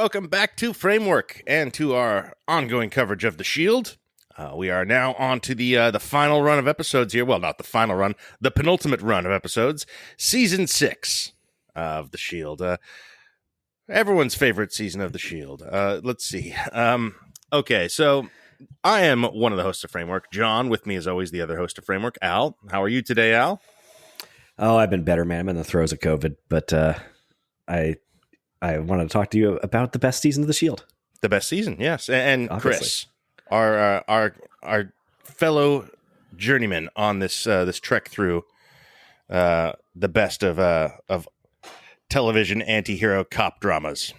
welcome back to Framework and to our ongoing coverage of The Shield. We are now on to the final run of episodes here. Well, not the final run, the penultimate run of episodes, Season 6 of The Shield. Everyone's favorite season of The Shield. Let's see. Okay, so I am one of the hosts of Framework. John, with me as always, the other host of Framework. Al, how are you today, Al? Oh, I've been better, man. I'm in the throes of COVID, but I wanted to talk to you about the best season of The Shield. The best season, yes. And Obviously. Chris, our fellow journeyman on this trek through the best of television anti-hero cop dramas.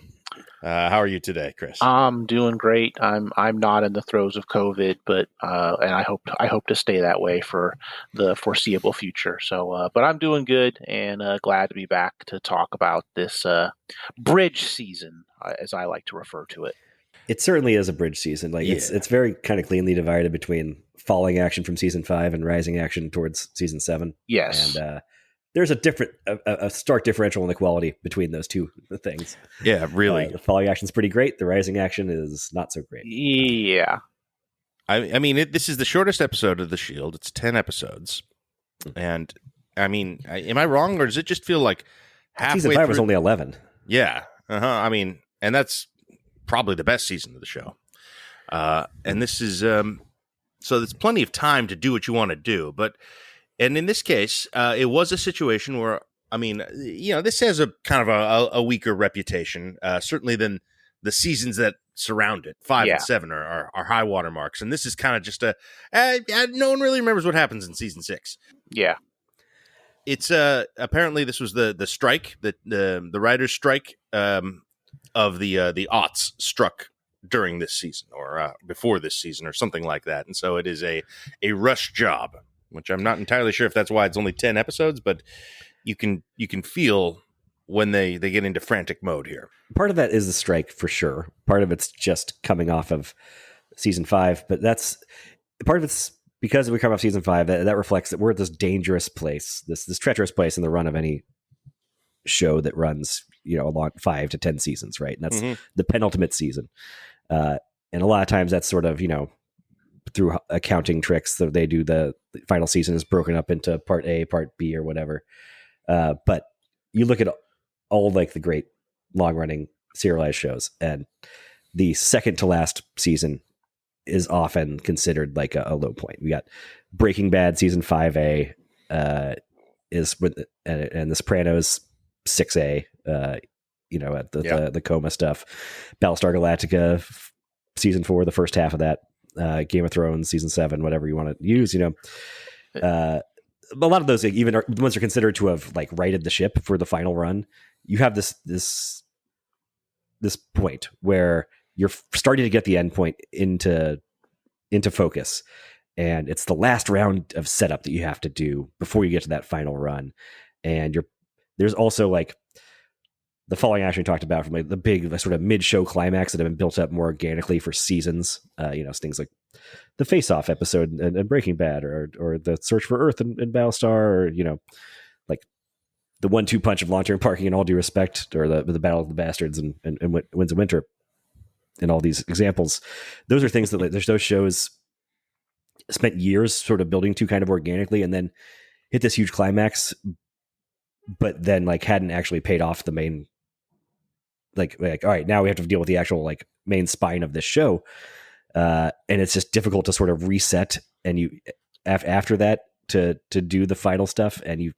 How are you today, Chris? I'm doing great. I'm not in the throes of COVID, but and I hope to stay that way for the foreseeable future. So, but I'm doing good and glad to be back to talk about this bridge season, as I like to refer to it. It certainly is a bridge season. Like it's very kind of cleanly divided between falling action from season 5 and rising action towards season 7. Yes. And there's a stark differential in the quality between those two things. Yeah, really. The falling action's pretty great. The rising action is not so great. Yeah. I mean, this is the shortest episode of The Shield. It's 10 episodes. And, I mean, am I wrong, or does it just feel like halfway Season 5 through? was only 11. Yeah. I mean, and that's probably the best season of the show. And this is, so there's plenty of time to do what you want to do. And in this case, it was a situation where, I mean, this has a kind of a weaker reputation, certainly than the seasons that surround it. 5 and 7 are high water marks. And this is kind of just no one really remembers what happens in season 6. Yeah. It's apparently this was the strike, the writer's strike of the aughts struck during this season or before this season or something like that. And so it is a rush job, which I'm not entirely sure if that's why it's only 10 episodes, but you can feel when they get into frantic mode here. Part of that is the strike for sure. Part of it's just coming off of season 5, but that's part of it's because we come off season 5 that reflects that we're at this dangerous place, this treacherous place in the run of any show that runs, along 5 to 10 seasons, right? And that's the penultimate season. And a lot of times that's sort of, through accounting tricks that they do, the final season is broken up into part A, part B, or whatever. But you look at all like the great long running serialized shows, and the second to last season is often considered like a low point. We got Breaking Bad season 5A is with, and The Sopranos 6A, at the coma stuff. Battlestar Galactica season 4, the first half of that. Game of Thrones season 7, whatever you want to use, a lot of those, even the ones are considered to have like righted the ship for the final run. You have this point where you're starting to get the end point into focus, and it's the last round of setup that you have to do before you get to that final run. And there's also like the falling action we talked about from like the big sort of mid-show climax that have been built up more organically for seasons. Things like the Face-Off episode and Breaking Bad, or the Search for Earth and Battlestar, or like the 1-2 punch of Long-Term Parking, in All Due Respect, or the Battle of the Bastards and Winds of Winter, and all these examples. Those are things that those shows spent years sort of building to kind of organically, and then hit this huge climax, but then like hadn't actually paid off the main. Like, all right, now we have to deal with the actual like main spine of this show. And it's just difficult to sort of reset. And you, after that, to do the final stuff, and you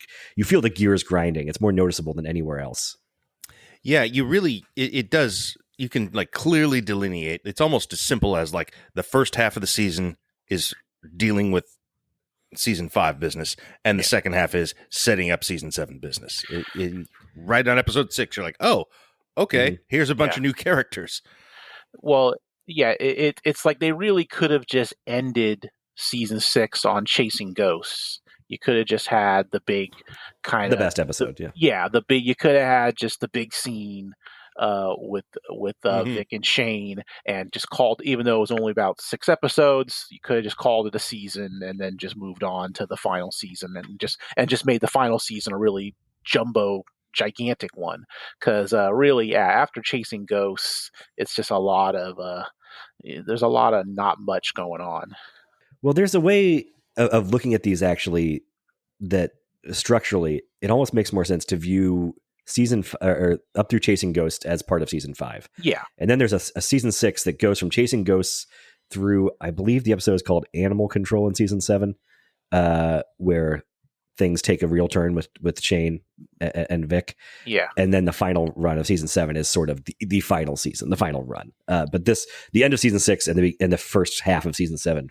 feel the gears grinding. It's more noticeable than anywhere else. Yeah, you really, it does. You can like clearly delineate. It's almost as simple as like the first half of the season is dealing with season 5 business, and the second half is setting up season 7 business. Right on episode 6, you're like, oh, okay, here's a bunch of new characters. Well, yeah, it's like they really could have just ended season 6 on chasing ghosts. You could have just had the big kind of the best episode. You could have had just the big scene with Vic and Shane, and just called, even though it was only about 6 episodes, you could have just called it a season and then just moved on to the final season, and just made the final season a really jumbo gigantic one. Because really, yeah, after chasing ghosts, it's just a lot of there's a lot of not much going on. Well, there's a way of looking at these actually that structurally it almost makes more sense to view or up through Chasing Ghosts as part of season 5. Yeah. And then there's a season 6 that goes from Chasing Ghosts through, I believe the episode is called Animal Control in season 7, where things take a real turn with Shane and Vic. Yeah. And then the final run of season 7 is sort of the final season, the final run. But the end of season 6 and the first half of season 7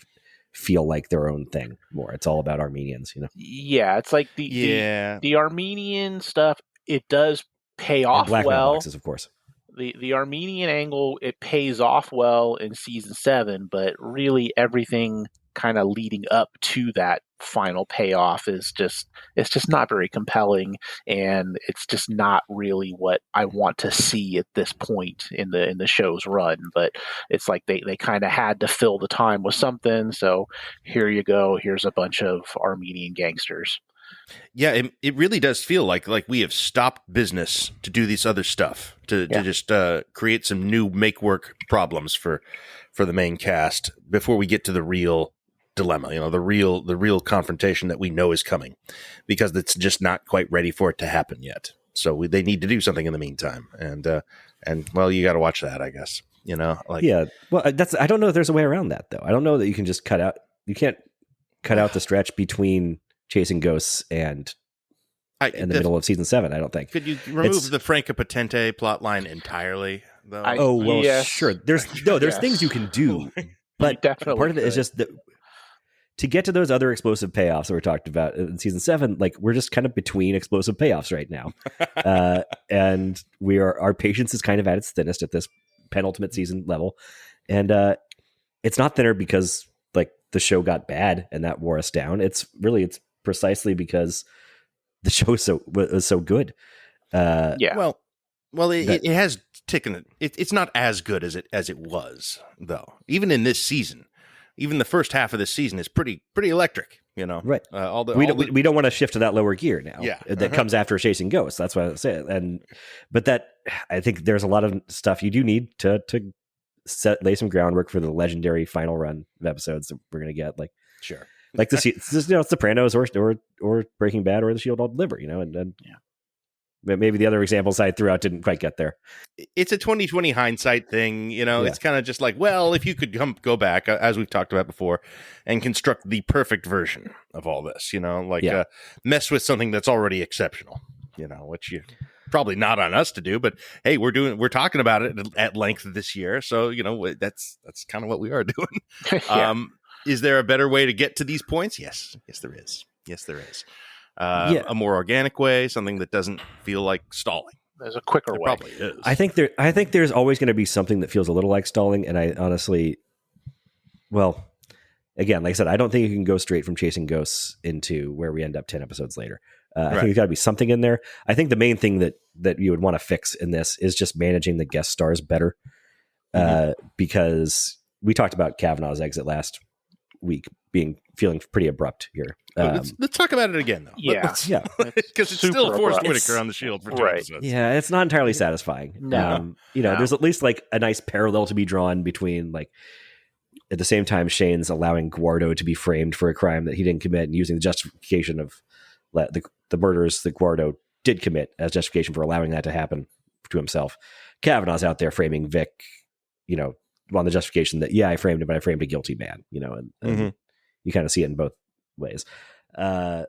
feel like their own thing more. It's all about Armenians, you know? Yeah. It's like the Armenian stuff, it does pay off and black well. boxes, of course. The Armenian angle, it pays off well in season 7, but really everything kind of leading up to that final payoff is just not very compelling, and it's just not really what I want to see at this point in the show's run. But it's like they kind of had to fill the time with something, so here you go, here's a bunch of Armenian gangsters. Yeah, it really does feel like we have stopped business to do this other stuff, to just create some new make work problems for the main cast before we get to the real dilemma, the real confrontation that we know is coming, because it's just not quite ready for it to happen yet. So they need to do something in the meantime, and well, you got to watch that, I guess. Yeah. Well, I don't know if there's a way around that though. I don't know that you can just you can't cut out the stretch between Chasing Ghosts and in the middle of season 7. I don't think. Could you remove the Franca Potente plot line entirely, though? Sure. There's things you can do, but part of it is just that to get to those other explosive payoffs that we talked about in season 7, like we're just kind of between explosive payoffs right now, and our patience is kind of at its thinnest at this penultimate season level, and it's not thinner because like the show got bad and that wore us down. It's precisely because the show was so good. Well, it has taken. It's not as good as it was, though. Even in this season, even the first half of this season is pretty electric. Right? We don't want to shift to that lower gear now. Yeah, that comes after Chasing Ghosts. That's what I'm saying. But I think there's a lot of stuff you do need to lay some groundwork for the legendary final run of episodes that we're going to get. Like sure. Like Sopranos or Breaking Bad or The Shield all deliver, and maybe the other examples I threw out didn't quite get there. It's a 2020 hindsight thing, It's kind of just like, well, if you could go back, as we've talked about before, and construct the perfect version of all this, mess with something that's already exceptional, which you probably not on us to do, but hey, we're talking about it at length this year, so that's kind of what we are doing. Yeah. Is there a better way to get to these points? Yes, there is. A more organic way, something that doesn't feel like stalling. There's a quicker way. Probably is. I think there's always going to be something that feels a little like stalling, and I honestly, well, again, like I said, I don't think you can go straight from Chasing Ghosts into where we end up 10 episodes later. I think there's got to be something in there. I think the main thing that you would want to fix in this is just managing the guest stars better, because we talked about Kavanaugh's exit last week feeling pretty abrupt here. Let's talk about it again, though. Yeah, because it's still Forrest Whitaker on the Shield for 2 episodes. Yeah, it's not entirely satisfying. No, there's at least like a nice parallel to be drawn between like at the same time Shane's allowing Guardo to be framed for a crime that he didn't commit and using the justification of the murders that Guardo did commit as justification for allowing that to happen to himself. Kavanaugh's out there framing Vic, on the justification that, I framed him, but I framed a guilty man, and you kind of see it in both ways. But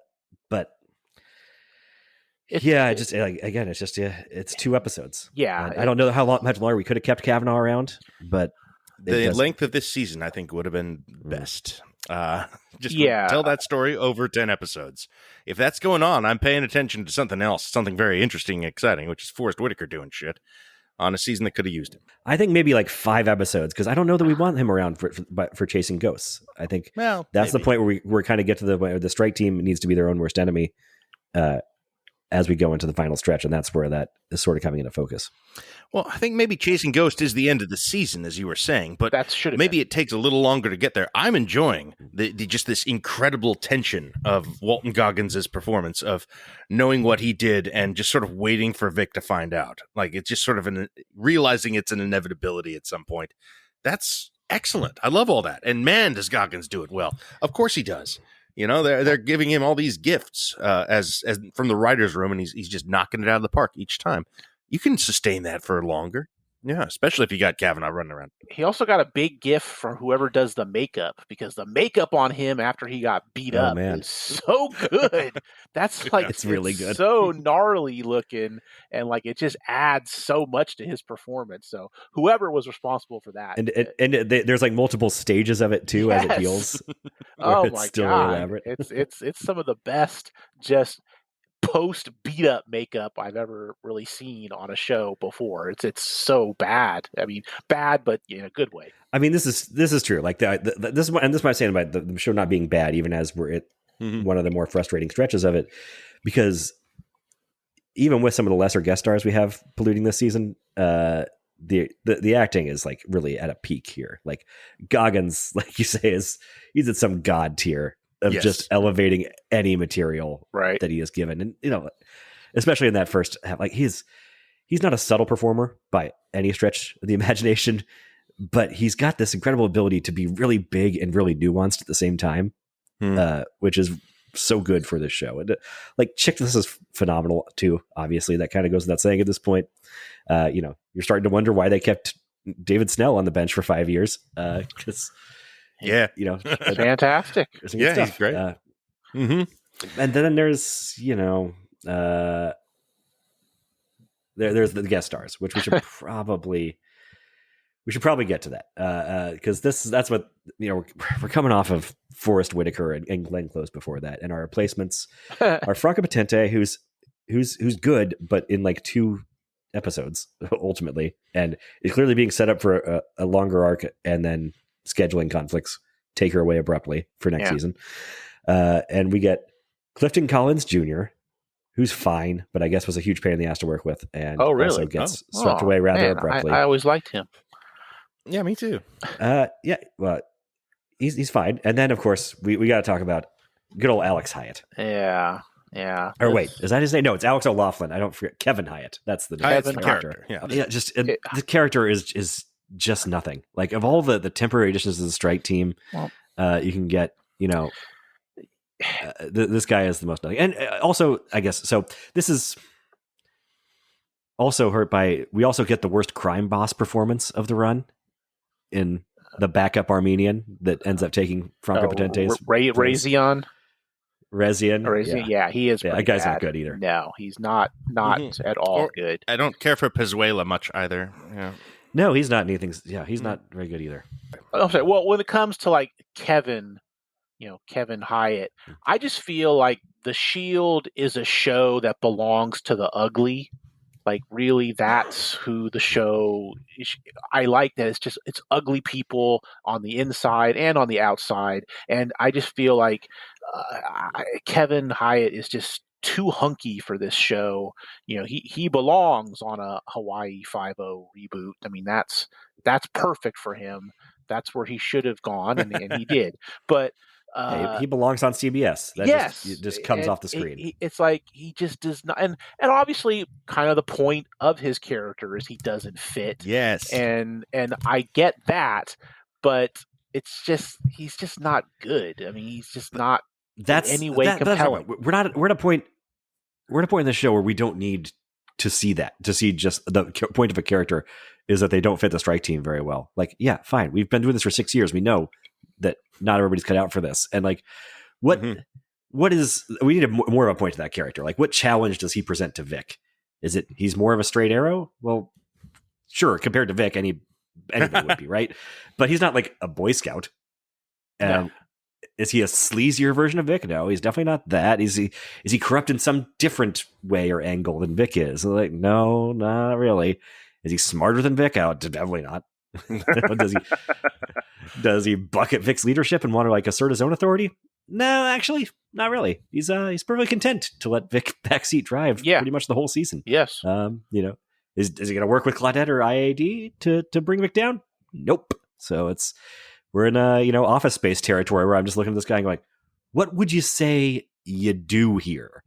it's it's 2 episodes. Yeah. I don't know much longer we could have kept Kavanaugh around, but the length of this season, I think, would have been best. Tell that story over 10 episodes. If that's going on, I'm paying attention to something else, something very interesting and exciting, which is Forrest Whitaker doing shit on a season that could have used him. I think maybe like 5 episodes, because I don't know that we want him around for Chasing Ghosts. I think that's maybe the point where we're kind of get to the point where the strike team needs to be their own worst enemy. as we go into the final stretch, and that's where that is sort of coming into focus. Well, I think maybe Chasing Ghost is the end of the season, as you were saying, but That should have maybe it takes a little longer to get there. I'm enjoying the just this incredible tension of Walton Goggins' performance, of knowing what he did and just sort of waiting for Vic to find out. Like, it's just sort of realizing it's an inevitability at some point. That's excellent. I love all that. And man, does Goggins do it well. Of course he does. You know, they're giving him all these gifts as from the writer's room, and he's just knocking it out of the park each time. You can sustain that for longer. Yeah, especially if you got Kavanaugh running around. He also got a big gift from whoever does the makeup, because the makeup on him after he got beat up is so good. That's like, it's really good. So gnarly looking, and like it just adds so much to his performance. So whoever was responsible for that, and there's like multiple stages of it too, as it heals. Oh my god, it's some of the best just post beat up makeup I've ever really seen on a show before. It's so bad. I mean, bad, but in a good way. I mean, this is true. Like this is what I'm saying about the show not being bad, even as we're at one of the more frustrating stretches of it, because even with some of the lesser guest stars we have polluting this season, the acting is like really at a peak here. Like Goggins, like you say, he's at some god tier of just elevating any material that he is given. And, you know, especially in that first half, like he's not a subtle performer by any stretch of the imagination, but he's got this incredible ability to be really big and really nuanced at the same time, which is so good for this show. And like Chickless is phenomenal too. Obviously that kind of goes without saying at this point. You know, you're starting to wonder why they kept David Snell on the bench for 5 years. Cause you know, fantastic. Yeah, stuff. He's great. And then there's, you know, there's the guest stars, which we should probably get to that, because that's what, you know, we're coming off of Forrest Whitaker and Glenn Close before that, and our replacements are Franca Potente, who's good, but in like 2 episodes ultimately, and is clearly being set up for a longer arc, and then scheduling conflicts take her away abruptly for next season. And we get Clifton Collins Jr., who's fine, but I guess was a huge pain in the ass to work with, and also gets swept away rather abruptly. I always liked him. Yeah, me too. Yeah, well, he's fine. And then, of course, we got to talk about good old Alex Hyatt. Yeah. Or wait, is that his name? No, it's Alex O'Loughlin. I don't forget. Kevin Hyatt. That's the character. Yeah, just the character is just nothing. Like, of all the temporary additions to the strike team, you can get, you know, this guy is the most nothing. And also, I guess, so this is also hurt by, we also get the worst crime boss performance of the run in the backup Armenian that ends up taking Franco Potente's Rezian. Yeah, he is. Yeah, that guy's bad. not good either. No, he's not at all good. I don't care for Pezuela much either. Yeah. No, he's not anything. Yeah, he's not very good either. I'm sorry. Well, when it comes to like Kevin Hyatt, I just feel like The Shield is a show that belongs to the ugly. Like, really, that's who the show is. I like that it's ugly people on the inside and on the outside. And I just feel like Kevin Hyatt is just too hunky for this show. You know, he belongs on a Hawaii Five-0 reboot. I mean, that's perfect for him. That's where he should have gone, and he did. But he belongs on CBS. That just comes off the screen. It's like he just does not, and obviously, kind of the point of his character is he doesn't fit. Yes, and I get that, but it's just he's just not good. I mean, he's just not in any way compelling. We're at a point in the show where we don't need to see that. To see just the point of a character is that they don't fit the strike team very well. Like, yeah, fine. We've been doing this for 6 years. We know that not everybody's cut out for this. And like, what is, we need more of a point to that character. Like, what challenge does he present to Vic? Is it, he's more of a straight arrow? Well, sure. Compared to Vic, anybody would be, right? But he's not like a Boy Scout. And is he a sleazier version of Vic? No, he's definitely not that. Is he corrupt in some different way or angle than Vic is? Like, no, not really. Is he smarter than Vic? Oh, definitely not. Does he bucket Vic's leadership and want to like assert his own authority? No, actually, not really. He's perfectly content to let Vic backseat drive pretty much the whole season. Yes. Is he going to work with Claudette or IAD to bring Vic down? Nope. So we're in Office Space territory where I'm just looking at this guy and going, what would you say you do here?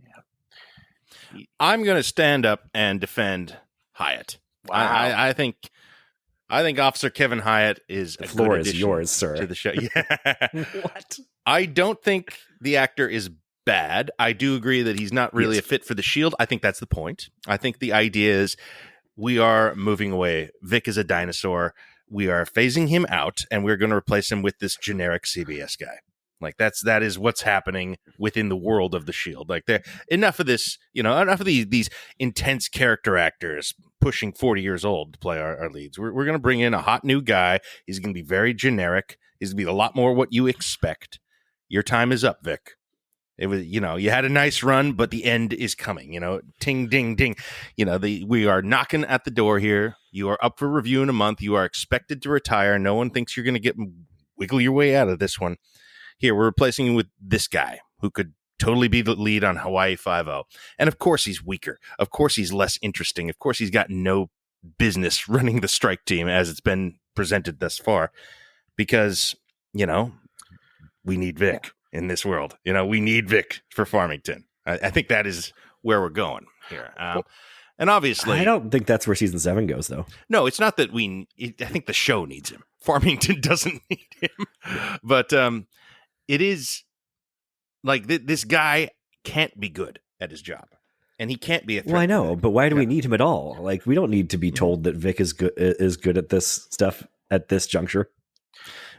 I'm going to stand up and defend Hyatt. Wow. I think Officer Kevin Hyatt is The a floor good is addition yours, sir. to the show. Yeah. What? I don't think the actor is bad. I do agree that he's not really a fit for the Shield. I think that's the point. I think the idea is we are moving away. Vic is a dinosaur. We are phasing him out, and we're going to replace him with this generic CBS guy. Like that is what's happening within the world of the Shield. Like enough of this, enough of these intense character actors pushing 40 years old to play our leads. We're going to bring in a hot new guy. He's going to be very generic. He's going to be a lot more what you expect. Your time is up, Vic. It was, you had a nice run, but the end is coming, ting, ding, ding. We are knocking at the door here. You are up for review in a month. You are expected to retire. No one thinks you're going to wiggle your way out of this one. Here, we're replacing you with this guy who could totally be the lead on Hawaii 5-0. And of course, he's weaker. Of course, he's less interesting. Of course, he's got no business running the strike team as it's been presented thus far. Because, we need Vic in this world. We need Vic for Farmington. I think that is where we're going here. And obviously, I don't think that's where season 7 goes, though. No, it's not that I think the show needs him. Farmington doesn't need him. But it is like this guy can't be good at his job, and he can't be a threat. Well, I know, but why do we need him at all? Like, we don't need to be told that Vic is good at this stuff at this juncture.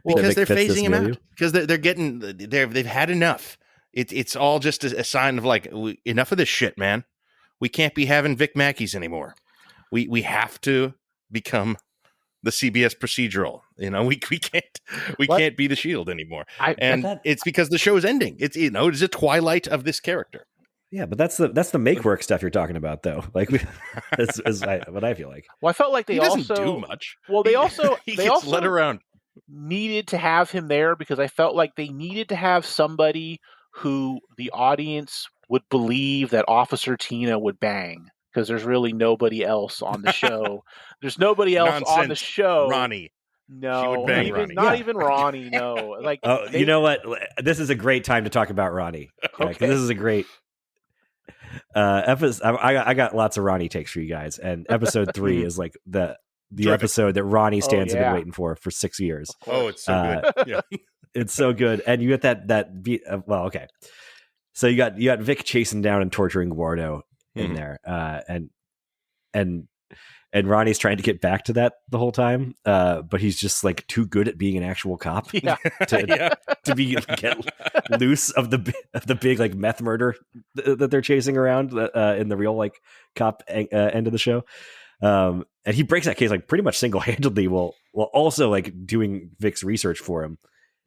Because they're phasing him out. Because they've had enough. It's all just a sign of like, enough of this shit, man. We can't be having Vic Mackeys anymore. We have to become the CBS procedural. We can't be the Shield anymore. It's because the show's ending. It's it's a twilight of this character. Yeah, but that's the make work stuff you're talking about, though. Like, that's what I feel like. Well, I felt like he doesn't do much. Well, they also led around. Needed to have him there because I felt like they needed to have somebody who the audience would believe that Officer Tina would bang, because there's really nobody else on the show. There's nobody else on the show. Ronnie. No, she would bang Ronnie. Not even Ronnie. No, like you know what? This is a great time to talk about Ronnie. Okay. This is a great episode. I got lots of Ronnie takes for you guys, and episode 3 is like the episode that Ronnie stands have been waiting for 6 years. Oh, it's so good. Yeah. It's so good. And you get that beat. Well, okay. So you got Vic chasing down and torturing Guardo in there. And Ronnie's trying to get back to that the whole time. But he's just like too good at being an actual cop to get loose of the big like meth murder that they're chasing around in the real like cop end of the show. And he breaks that case like pretty much single-handedly while also like doing Vic's research for him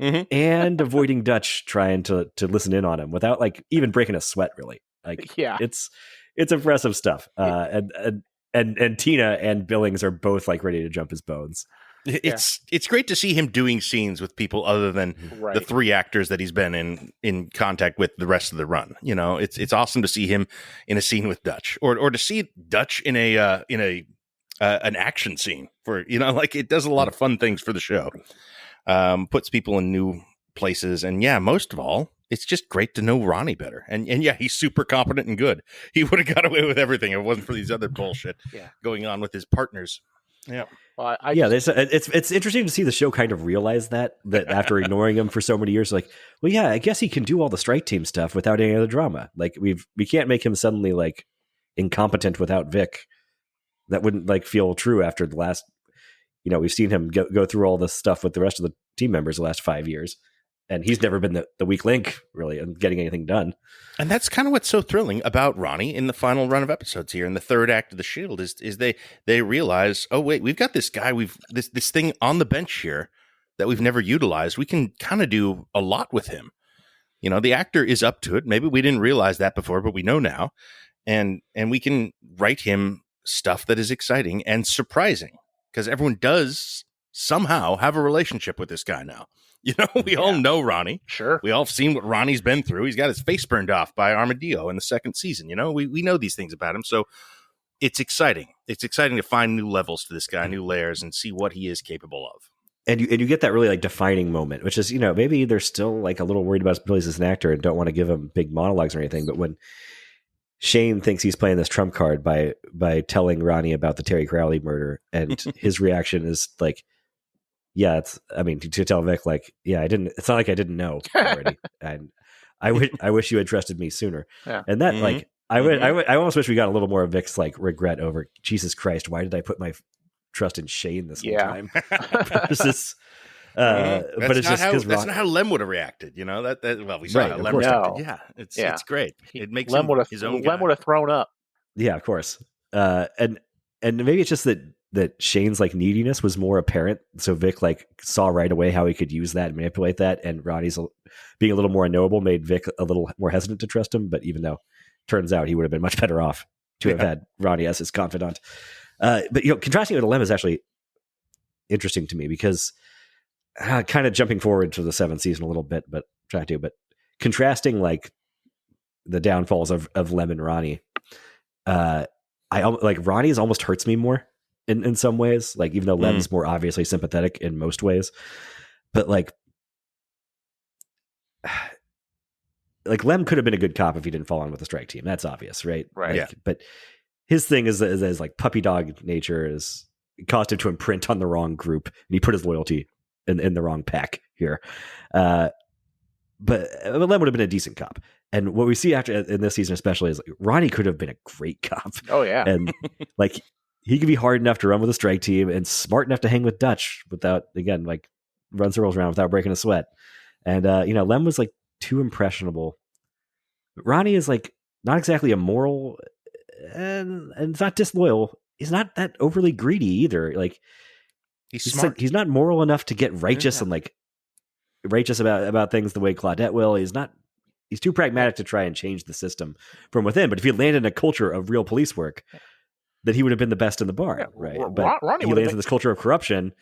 and avoiding Dutch trying to listen in on him without like even breaking a sweat, really. Like, it's impressive stuff. And Tina and Billings are both like ready to jump his bones. It's great to see him doing scenes with people other than the 3 actors that he's been in contact with the rest of the run. It's awesome to see him in a scene with Dutch, or to see Dutch in an action scene for like it does a lot of fun things for the show. Puts people in new places, and most of all, it's just great to know Ronnie better. And he's super competent and good. He would have got away with everything if it wasn't for these other bullshit going on with his partners. Yeah. Well, it's interesting to see the show kind of realize that after ignoring him for so many years, like, well, yeah, I guess he can do all the strike team stuff without any other drama. Like we can't make him suddenly like incompetent without Vic. That wouldn't like feel true after the last, we've seen him go through all this stuff with the rest of the team members the last 5 years. And he's never been the weak link, really, in getting anything done. And that's kind of what's so thrilling about Ronnie in the final run of episodes here in the third act of The Shield is they realize, oh, wait, we've got this guy, this thing on the bench here that we've never utilized. We can kind of do a lot with him. The actor is up to it. Maybe we didn't realize that before, but we know now. And we can write him stuff that is exciting and surprising because everyone does somehow have a relationship with this guy now. You know, we all know Ronnie. Sure. We all have seen what Ronnie's been through. He's got his face burned off by Armadillo in the second season. You know, we know these things about him. So it's exciting. It's exciting to find new levels to this guy, new layers, and see what he is capable of. And you get that really like defining moment, which is, you know, maybe they're still like a little worried about his abilities as an actor and don't want to give him big monologues or anything. But when Shane thinks he's playing this trump card by telling Ronnie about the Terry Crowley murder, and his reaction is like, yeah, to tell Vic, like, yeah, it's not like I didn't know already. And I wish you had trusted me sooner. Yeah. And that, like, I almost wish we got a little more of Vic's like regret over, Jesus Christ, why did I put my trust in Shane this whole time? Versus, but it's just because that's not how Lem would have reacted. You know, well, we saw how Lem reacted. Yeah, it's great. It makes Lem him his own guy. Lem would have thrown up. Yeah, of course. And maybe it's just that Shane's like neediness was more apparent. So Vic like saw right away how he could use that and manipulate that. And Ronnie's being a little more unknowable made Vic a little more hesitant to trust him. But even though turns out he would have been much better off to have had Ronnie as his confidant. But, you know, contrasting it with Lem is actually interesting to me because kind of jumping forward to the seventh season a little bit, but contrasting like the downfalls of Lem and Ronnie. I like Ronnie's almost hurts me more in some ways, like even though Lem's more obviously sympathetic in most ways, but like Lem could have been a good cop if he didn't fall in with the strike team. That's obvious, right? Right. Like, but his thing is like puppy dog nature is caused him to imprint on the wrong group, and he put his loyalty in the wrong pack here. But Lem would have been a decent cop. And what we see after in this season, especially, is like, Ronnie could have been a great cop. Oh yeah. And like, he could be hard enough to run with a strike team and smart enough to hang with Dutch without, again, like run circles around without breaking a sweat. And, you know, Lem was like too impressionable. Ronnie is like not exactly immoral and it's not disloyal. He's not that overly greedy either. Like he's smart. Like, he's not moral enough to get righteous and like righteous about things the way Claudette will. He's too pragmatic to try and change the system from within. But if he landed in a culture of real police work, then he would have been the best in the bar, right? But Ronnie he lands in this culture of corruption.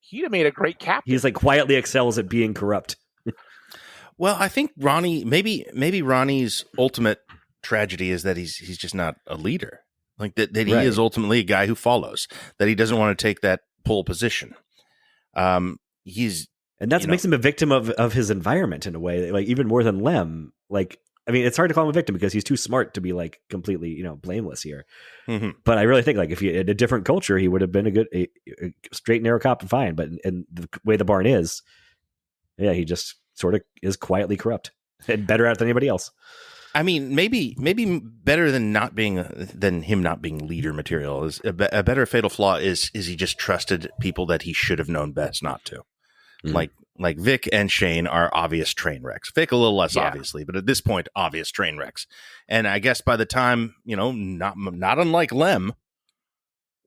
He'd have made a great captain. He's like quietly excels at being corrupt. Well, I think Ronnie, maybe Ronnie's ultimate tragedy is that he's just not a leader. Like that he is ultimately a guy who follows, that he doesn't want to take that pole position. And that makes him a victim of his environment in a way, like even more than Lem. Like, I mean, it's hard to call him a victim because he's too smart to be like completely, you know, blameless here. Mm-hmm. But I really think like if he had a different culture, he would have been a straight, narrow cop and fine. But in the way the barn is, yeah, he just sort of is quietly corrupt and better at it than anybody else. I mean, maybe better than him not being leader material is a better fatal flaw is he just trusted people that he should have known best not to. Mm-hmm. Like Vic and Shane are obvious train wrecks. Vic a little less obviously, but at this point, obvious train wrecks. And I guess by the time, you know, not unlike Lem,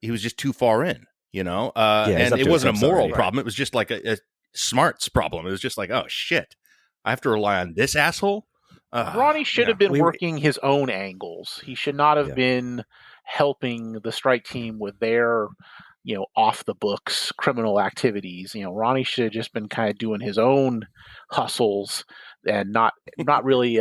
he was just too far in, you know, and it wasn't a moral problem. It was just like a smarts problem. It was just like, oh shit, I have to rely on this asshole. Ronnie should have been working his own angles. He should not have been helping the strike team with their, you know, off the books criminal activities. You know, Ronnie should have just been kind of doing his own hustles and not really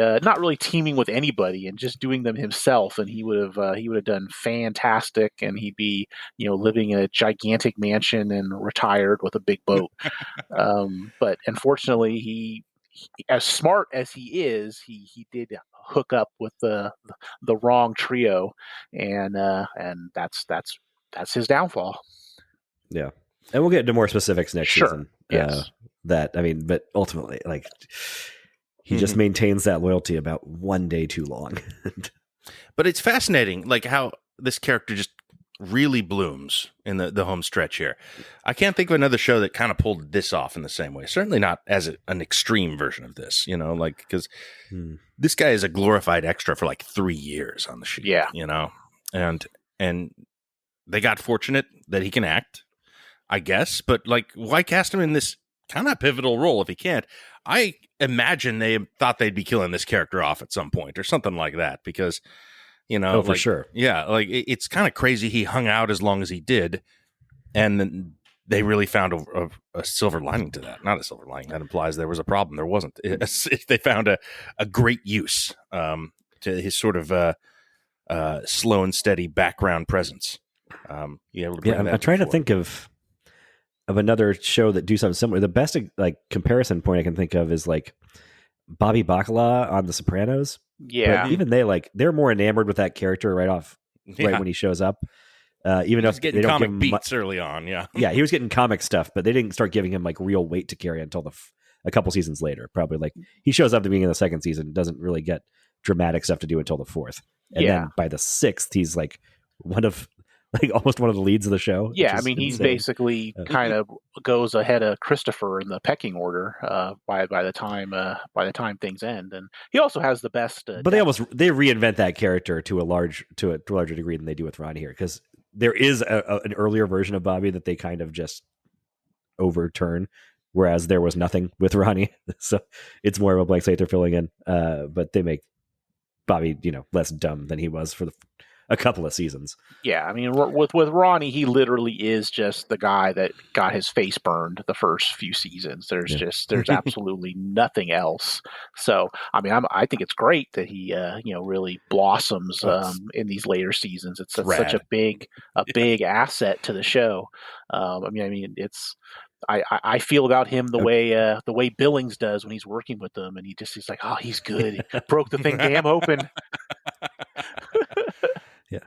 teaming with anybody and just doing them himself. And he would have done fantastic. And he'd be, you know, living in a gigantic mansion and retired with a big boat. But unfortunately, he, as smart as he is, he did hook up with the wrong trio, and that's his downfall. Yeah, and we'll get into more specifics next season. Yes. But ultimately, like he just maintains that loyalty about one day too long. But it's fascinating, like how this character just really blooms in the home stretch here. I can't think of another show that kind of pulled this off in the same way. Certainly not as an extreme version of this, you know, like because this guy is a glorified extra for like 3 years on the show. Yeah, you know, and they got fortunate that he can act, I guess. But like, why cast him in this kind of pivotal role if he can't? I imagine they thought they'd be killing this character off at some point or something like that because. You know, for sure. Yeah, like it's kind of crazy he hung out as long as he did, and they really found a silver lining to that. Not a silver lining. That implies there was a problem. There wasn't. They found a great use to his sort of slow and steady background presence. I'm trying to think of another show that do something similar. The best like comparison point I can think of is like Bobby Bacala on The Sopranos. Yeah, but even they're more enamored with that character right when he shows up. Even though getting they don't comic give him beats early on, yeah, he was getting comic stuff, but they didn't start giving him like real weight to carry until a couple seasons later. Probably like he shows up at the beginning of the second season, doesn't really get dramatic stuff to do until the fourth, and then by the sixth, he's like almost one of the leads of the show. Yeah, I mean, he basically kind of goes ahead of Christopher in the pecking order by the time things end, and he also has the best. But they reinvent that character to a larger degree than they do with Ronnie here, because there is an earlier version of Bobby that they kind of just overturn, whereas there was nothing with Ronnie, so it's more of a blank slate they're filling in. But they make Bobby, less dumb than he was for a couple of seasons. Yeah, I mean, with Ronnie, he literally is just the guy that got his face burned the first few seasons. There's absolutely nothing else. So, I mean, I think it's great that he really blossoms in these later seasons. It's such a big asset to the show. I mean, it's. I feel about him the way Billings does when he's working with them, and he's like, oh, he's good. He broke the thing damn open. Yeah,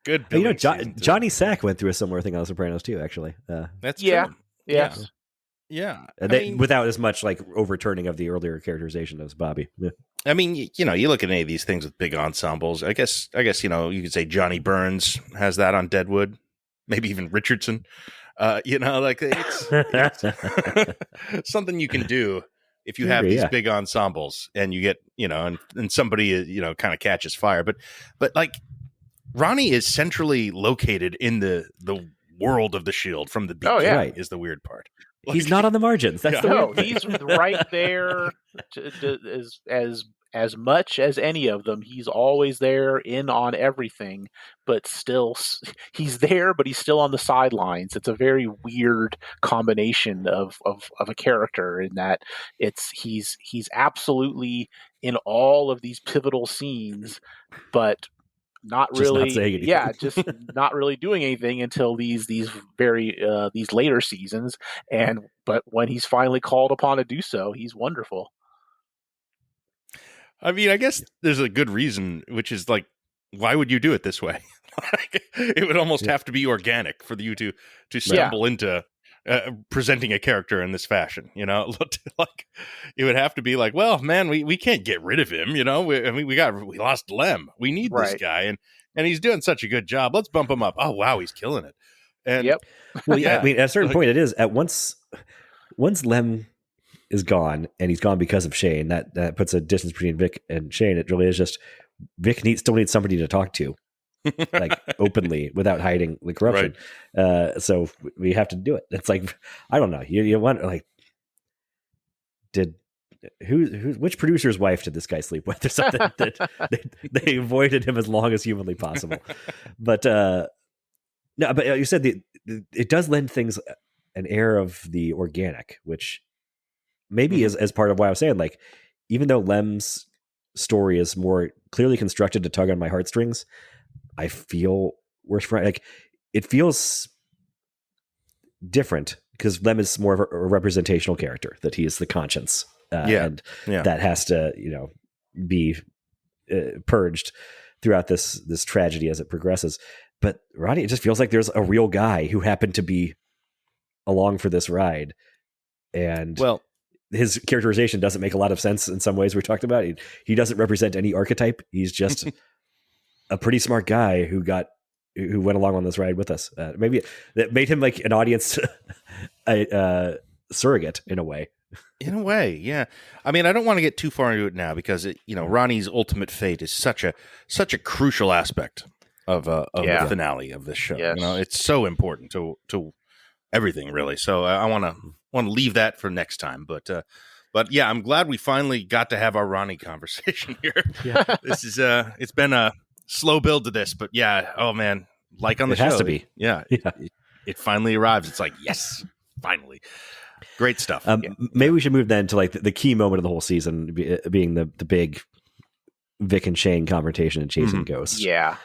good. Johnny Sack went through a similar thing on The Sopranos too. Actually, that's true. Yes. Yeah. Without as much like overturning of the earlier characterization as Bobby. Yeah. I mean, you look at any of these things with big ensembles. I guess you could say Johnny Burns has that on Deadwood. Maybe even Richardson. It's something you can do if you have these big ensembles and you get, and somebody, kind of catches fire. But like Ronnie is centrally located in the world of the Shield from the beginning. Right. Is the weird part. He's not on the margins. That's he's right there as much as any of them. He's always there, in on everything, but still he's there, but he's still on the sidelines. It's a very weird combination of a character in that he's absolutely in all of these pivotal scenes, but not really, just not really doing anything until these later seasons. But when he's finally called upon to do so, he's wonderful. I mean, I guess there's a good reason, which is like, why would you do it this way? It would almost have to be organic for you to stumble into presenting a character in this fashion. Like it would have to be like, well, man, we can't get rid of him. We lost Lem. We need this guy, and he's doing such a good job. Let's bump him up. Oh wow, he's killing it. And well, yeah, I mean, at a certain point, it is at once Lem is gone, and he's gone because of Shane. That puts a distance between Vic and Shane. It really is just Vic still needs somebody to talk to, like openly without hiding the corruption. Right. So we have to do it. It's like, I don't know. You wonder, like, which producer's wife did this guy sleep with or something that they avoided him as long as humanly possible. But no, but you said it does lend things an air of the organic, which maybe is as part of why I was saying, like, even though Lem's story is more clearly constructed to tug on my heartstrings, I feel worse for like it feels different because Lem is more of a representational character, that he is the conscience, and that has to be purged throughout this tragedy as it progresses. But Roddy, it just feels like there's a real guy who happened to be along for this ride, and his characterization doesn't make a lot of sense in some ways. We talked about it. He doesn't represent any archetype. He's just a pretty smart guy who went along on this ride with us. Maybe that made him like an audience surrogate in a way. In a way, yeah. I mean, I don't want to get too far into it now because Ronnie's ultimate fate is such a crucial aspect of the finale of this show. Yes. It's so important to everything, really. So I want to leave that for next time. But yeah, I'm glad we finally got to have our Ronnie conversation here. Yeah. This is it's been a slow build to this, but yeah. Oh man, like on the show, has to be. Yeah. it finally arrives. It's like, yes, finally. Great stuff. Maybe we should move then to like the key moment of the whole season being the big Vic and Shane confrontation and chasing ghosts. Yeah.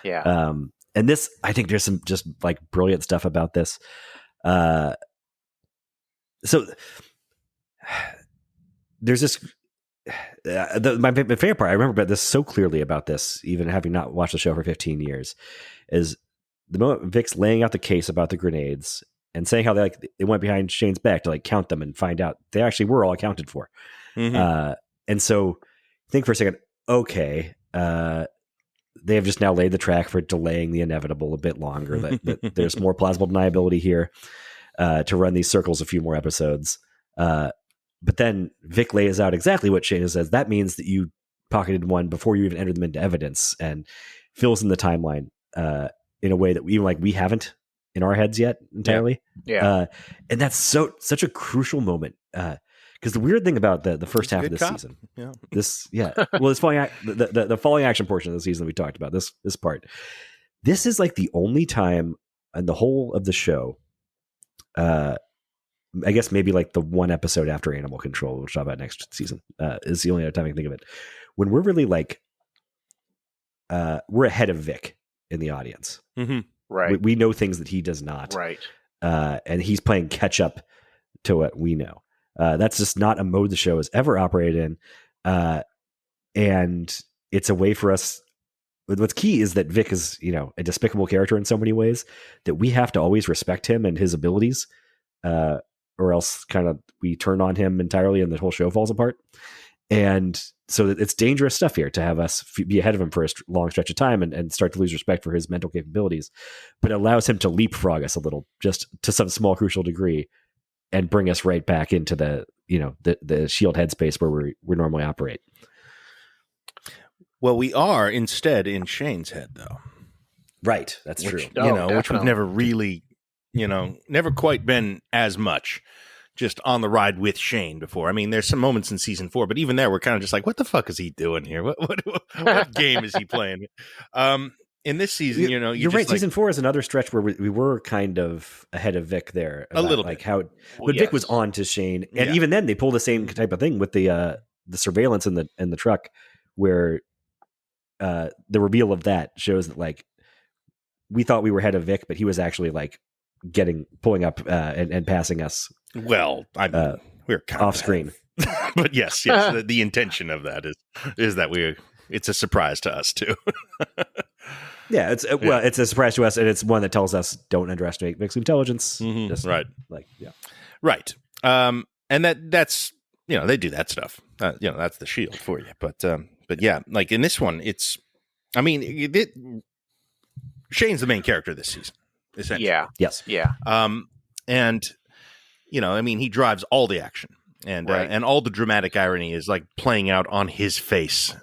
And this, I think there's some just like brilliant stuff about this. So there's this, my favorite part, I remember this so clearly about this, even having not watched the show for 15 years, is the moment Vic's laying out the case about the grenades and saying how they went behind Shane's back to like count them and find out they actually were all accounted for. And so think for a second, okay, they have just now laid the track for delaying the inevitable a bit longer, that there's more plausible deniability here to run these circles a few more episodes. But then Vic lays out exactly what Shane says. That means that you pocketed one before you even entered them into evidence, and fills in the timeline in a way that we haven't in our heads yet entirely. Yeah. And that's such a crucial moment. Because the weird thing about the first half of this season, well, this the falling action portion of the season that we talked about, this part, this is like the only time in the whole of the show, I guess maybe like the one episode after Animal Control, which we'll talk about next season, is the only other time I can think of it, when we're really like, we're ahead of Vic in the audience. Right. We know things that he does not. Right. And he's playing catch up to what we know. That's just not a mode the show has ever operated in. And it's a way for us. What's key is that Vic is, a despicable character in so many ways that we have to always respect him and his abilities, or else kind of we turn on him entirely and the whole show falls apart. And so it's dangerous stuff here to have us be ahead of him for a long stretch of time and start to lose respect for his mental capabilities, but it allows him to leapfrog us a little, just to some small crucial degree, and bring us right back into the shield headspace where we normally operate. Well, we are instead in Shane's head, though. Right. That's true. Which we've never really, never quite been as much just on the ride with Shane before. I mean, there's some moments in season 4, but even there, we're kind of just like, what the fuck is he doing here? What game is he playing? In this season, you're right. Season 4 is another stretch where we were kind of ahead of Vic there. A little like bit. But Vic was on to Shane. And even then they pull the same type of thing with the surveillance in the truck, where the reveal of that shows that like we thought we were ahead of Vic, but he was actually like pulling up and passing us. Well, we're kind off screen, but yes, the intention of that is that it's a surprise to us too. Yeah, it's a surprise to us, and it's one that tells us don't underestimate Vic's intelligence. Right, right. And that's they do that stuff. That's the shield for you. But yeah, like in this one, Shane's the main character this season, essentially. Yeah. Yes. Yeah. And he drives all the action, and and all the dramatic irony is like playing out on his face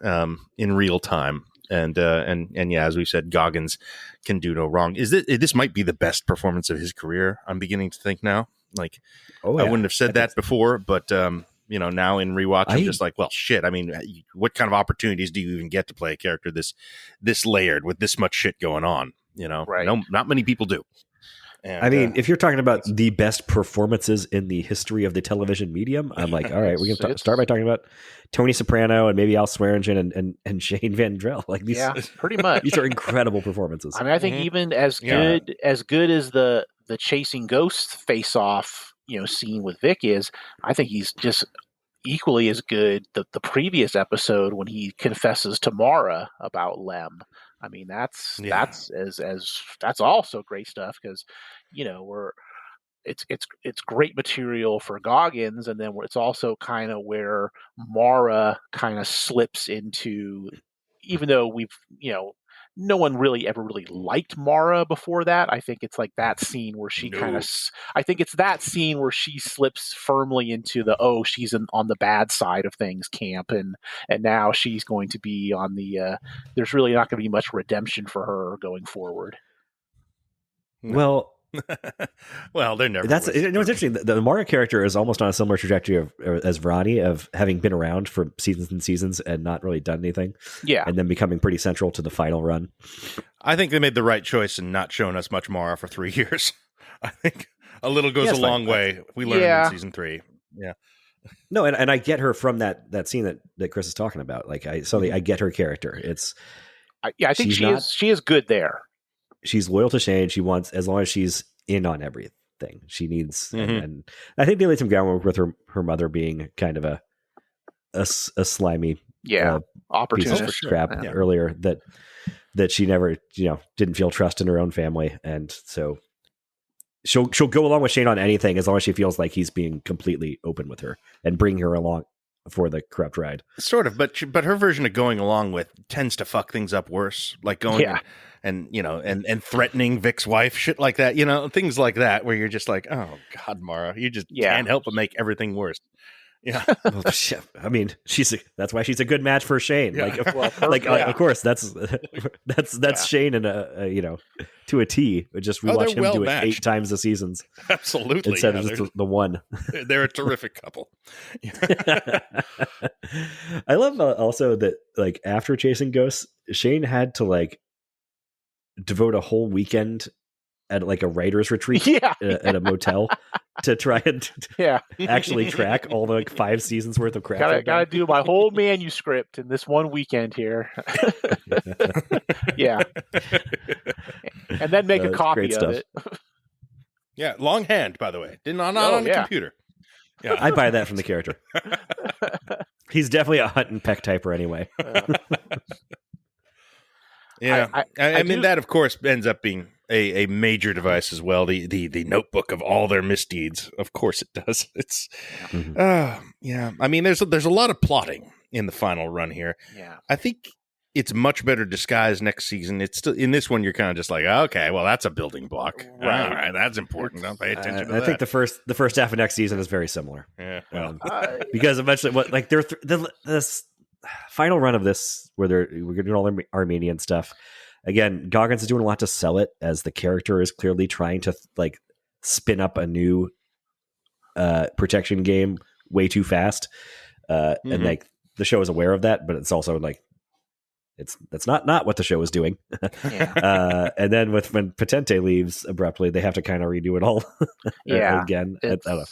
in real time. And as we said, Goggins can do no wrong. This might be the best performance of his career? I'm beginning to think now. Like, I wouldn't have said that before, but now in rewatch, I'm just like, well, shit. I mean, what kind of opportunities do you even get to play a character this layered with this much shit going on? Right. No, not many people do. And, I mean, if you're talking about the best performances in the history of the television medium, I'm like, all right, we can start by talking about Tony Soprano and maybe Al Swearingen and Shane Van Drell. Like these, pretty much. These are incredible performances. I mean, I think even as good as the chasing ghosts face off, scene with Vic is, I think he's just equally as good the previous episode when he confesses to Mara about Lem. I mean, that's also great stuff, because it's great material for Goggins, and then it's also kind of where Mara kind of slips into, even though we've no one really ever really liked Mara before that. I think it's like that scene where she she slips firmly into she's on the bad side of things camp, and now she's going to be on the there's really not going to be much redemption for her going forward. Well, they're never. It's interesting. The Mara character is almost on a similar trajectory as Ronnie, of having been around for seasons and seasons and not really done anything. Yeah, and then becoming pretty central to the final run. I think they made the right choice in not showing us much Mara for 3 years. I think a little goes a long way. We learned in season 3. Yeah. No, and I get her from that scene that Chris is talking about. Like I get her character. I think she is good there. She's loyal to Shane. She wants, as long as she's in on everything she needs. And I think they laid some groundwork with her mother being kind of a slimy opportunist piece of crap earlier, that she never didn't feel trust in her own family, and so she'll go along with Shane on anything as long as she feels like he's being completely open with her and bring her along for the corrupt ride. Sort of, but her version of going along with tends to fuck things up worse, like going and threatening Vic's wife, shit like that, things like that, where you're just like, oh God, Mara, you just can't help but make everything worse. Yeah, well, I mean, that's why she's a good match for Shane. Yeah. Of course, that's Shane in to a T. Just we watch him do it 8 times a seasons, absolutely, instead of just the one. They're a terrific couple. I love also that, like, after chasing ghosts, Shane had to like devote a whole weekend at like a writer's retreat at a motel to try and actually track all the like 5 seasons worth of crap. Gotta do my whole manuscript in this one weekend here. Yeah. And then make a copy of it. Yeah, longhand, by the way. Not on the computer. Yeah. I buy that from the character. He's definitely a hunt and peck typer anyway. Yeah. I mean, that of course ends up being a major device as well. The notebook of all their misdeeds. Of course it does. It's I mean, there's a lot of plotting in the final run here. Yeah. I think it's much better disguised next season. It's still in this one. You're kind of just like, okay, well, that's a building block. Right. All right, that's important. Don't pay attention to that. I think the first half of next season is very similar. Yeah. Because eventually, this final run of this, where we're doing all the Armenian stuff. Again, Goggins is doing a lot to sell it, as the character is clearly trying to like spin up a new protection game way too fast, and like the show is aware of that, but it's also like that's not what the show is doing. And then when Patente leaves abruptly, they have to kind of redo it all again. I don't know.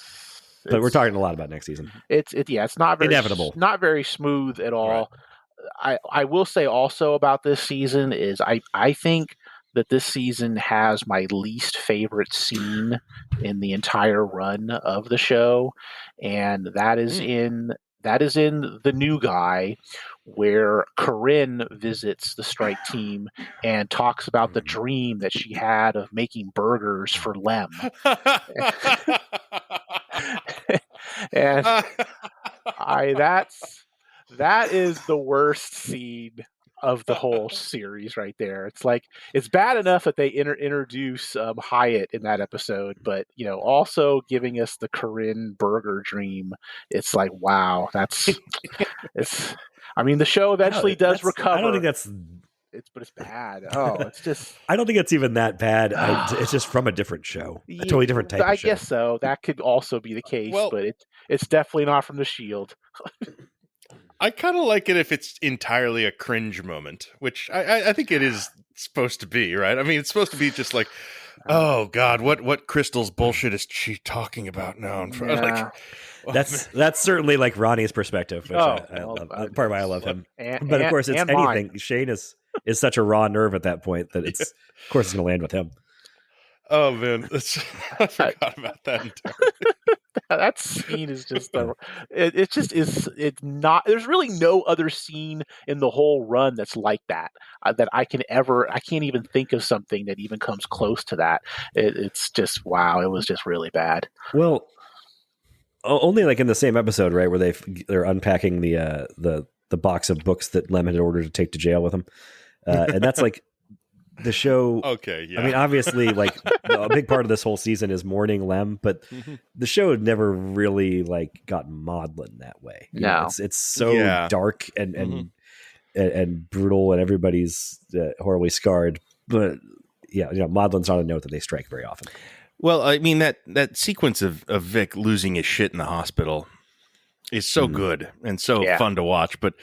But we're talking a lot about next season. It's not very inevitable, not very smooth at all. Right. I will say also about this season is I think that this season has my least favorite scene in the entire run of the show, and that is in The New Guy, where Corinne visits the strike team and talks about the dream that she had of making burgers for Lem. And that is the worst scene of the whole series right there. It's like, it's bad enough that they introduce Hyatt in that episode, but also giving us the Corinne burger dream. It's like, wow, it's. I mean, the show eventually does recover. I don't think that's. But it's bad. Oh, it's just. I don't think it's even that bad. It's just from a different show, a totally different type of show. I guess so. That could also be the case, but it's definitely not from The Shield. I kind of like it if it's entirely a cringe moment, which I think it is supposed to be, right? I mean, it's supposed to be just like, oh God, what Crystal's bullshit is she talking about now? That's certainly like Ronnie's perspective, which I love. Part of why I love him. But of course, it's anything. Mine. Shane is such a raw nerve at that point that of course, it's going to land with him. Oh man, I forgot about that entirely. That scene is just it's not. There's really no other scene in the whole run that's like that that I can't even think of something that even comes close to that. It's just, wow, it was just really bad. Well, only like in the same episode, right, where they're unpacking the box of books that Lem had ordered to take to jail with him, and that's like. The show. Okay, yeah. I mean, obviously, like a big part of this whole season is mourning Lem, but the show had never really like got maudlin that way. No, it's so dark and brutal, and everybody's horribly scarred. But maudlin's not a note that they strike very often. Well, I mean that sequence of Vic losing his shit in the hospital is so good and so fun to watch, but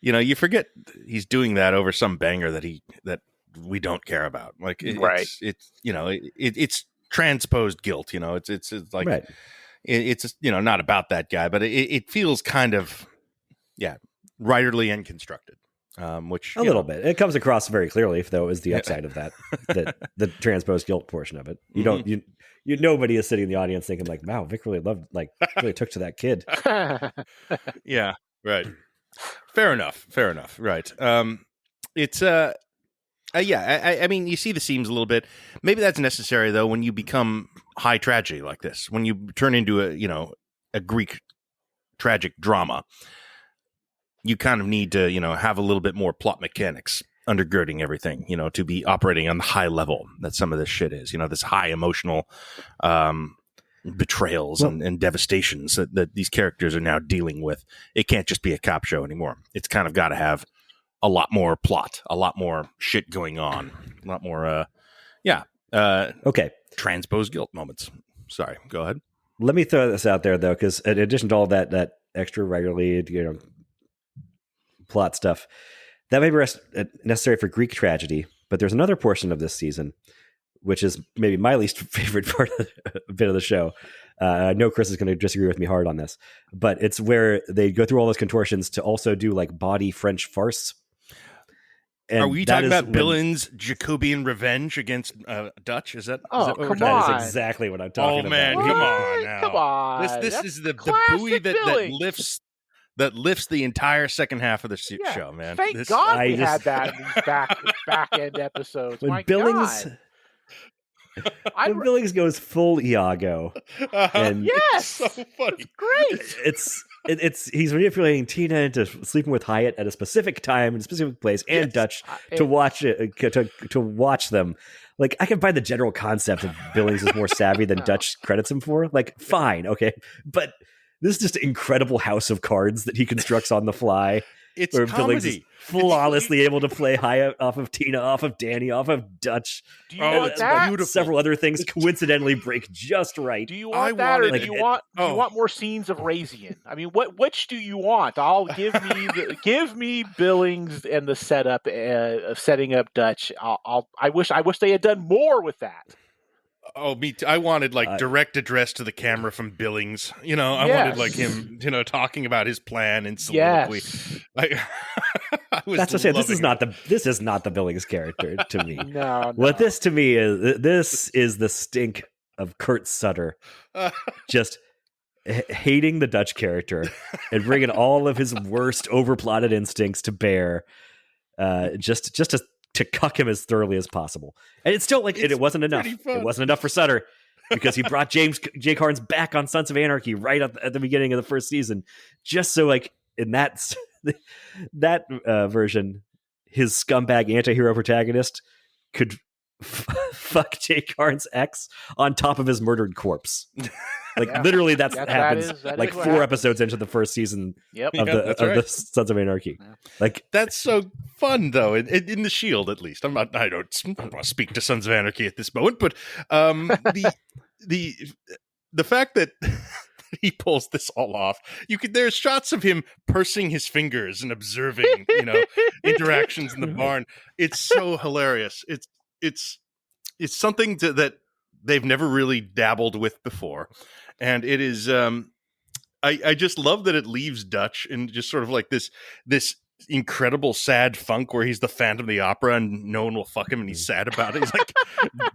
you forget he's doing that over some banger that we don't care about. Like it's transposed guilt. It's like Right. it's not about that guy, but it feels kind of writerly and constructed. Which a little bit. It comes across very clearly, though, is the upside of that the transposed guilt portion of it. You don't nobody is sitting in the audience thinking like, wow, Vic really really took to that kid. Yeah, right. Fair enough. Right. It's I mean, you see the seams a little bit. Maybe that's necessary though when you become high tragedy like this, when you turn into a Greek tragic drama. You kind of need to, have a little bit more plot mechanics undergirding everything, to be operating on the high level that some of this shit is, this high emotional betrayals and devastations that these characters are now dealing with. It can't just be a cop show anymore. It's kind of got to have a lot more plot, a lot more shit going on, a lot more, okay. transposed guilt moments. Sorry, go ahead. Let me throw this out there, though, because in addition to all that extra regularly, plot stuff that may be necessary for Greek tragedy, but there's another portion of this season which is maybe my least favorite bit of the show. I know Chris is going to disagree with me hard on this, but it's where they go through all those contortions to also do like body French farce. And are we talking about Billings' Jacobean revenge against Dutch? Is that? Oh, is that come that on! is exactly what I'm talking about. Oh man, What? come on now! Come on! This is the buoy that lifts the entire second half of the show, man. Thank God we had that in these back end episodes. When My Billings, God. when Billings goes full Iago, and yes, so funny. It's great. It's he's manipulating Tina into sleeping with Hyatt at a specific time in a specific place, and Dutch to watch it to watch them. Like, I can buy the general concept of Billings is more savvy than Dutch credits him for. Like, fine, okay, but this is just an incredible house of cards that he constructs on the fly. It's where comedy. Billings is flawlessly able to play Hyatt off of Tina, off of Danny, off of Dutch. Do you want that? Beautiful. Several other things coincidentally break just right. Do you want that, or do you want more scenes of Razian? I mean, which do you want? I'll give me Billings and the setup of setting up Dutch. I wish they had done more with that. Oh, me too. I wanted direct address to the camera from Billings. I wanted like him, talking about his plan in soliloquy. Yes. That's to say, this is not the Billings character to me. No. What this to me is the stink of Kurt Sutter, just hating the Dutch character and bringing all of his worst overplotted instincts to bear, just to cuck him as thoroughly as possible. And it's still it wasn't enough. It wasn't enough for Sutter because he brought Jake Harns back on Sons of Anarchy right at the beginning of the first season, just so in that version, his scumbag anti-hero protagonist could fuck Jake Harns' ex on top of his murdered corpse. Literally, that happens that is 4 episodes into the first season of the Sons of Anarchy. Yeah. That's so fun, though. In the Shield, at least, I don't want to speak to Sons of Anarchy at this moment, but the fact that he pulls this all off, there's shots of him pursing his fingers and observing, interactions in the barn. It's so hilarious. It's something that they've never really dabbled with before. And it is, I just love that it leaves Dutch in just sort of like this incredible sad funk where he's the Phantom of the Opera and no one will fuck him and he's sad about it. He's like,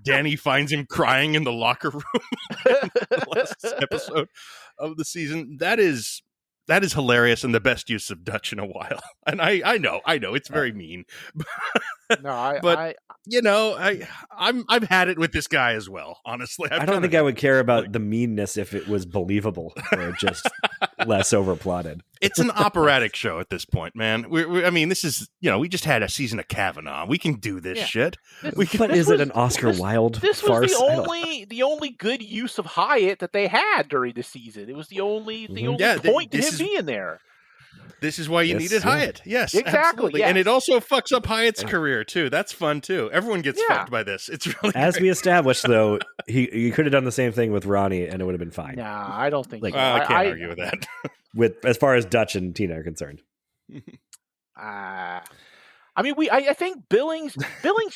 Danny finds him crying in the locker room in the last episode of the season. That is hilarious and the best use of Dutch in a while. And I know it's very mean. I've had it with this guy as well. Honestly, I don't think I would care about the meanness if it was believable or just less overplotted. It's an operatic show at this point, man. I mean, this is we just had a season of Kavanaugh. We can do this shit. But is it an Oscar Wilde farce? This was the only good use of Hyatt that they had during the season. It was the only point to him being there. This is why you needed Hyatt. Yes, exactly. Absolutely. Yes. And it also fucks up Hyatt's career too. That's fun too. Everyone gets fucked by this. It's really as we established though. He could have done the same thing with Ronnie, and it would have been fine. Nah, I don't think. I can't argue with that. With as far as Dutch and Tina are concerned. I mean, I think Billings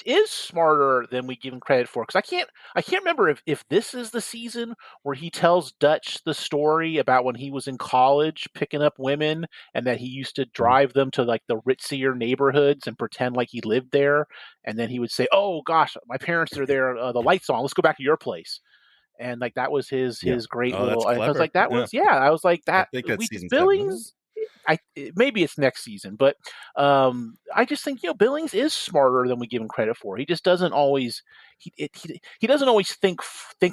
is smarter than we give him credit for, because I can't remember if this is the season where he tells Dutch the story about when he was in college picking up women, and that he used to drive them to like the ritzier neighborhoods and pretend like he lived there, and then he would say, "Oh gosh, my parents are there, the lights on. Let's go back to your place." And like that was his great Oh, that's little. I was clever. like, that was I was like I that. think that's We season 7, isn't Billings. Maybe it's next season, but I just think Billings is smarter than we give him credit for. He just doesn't always he doesn't always think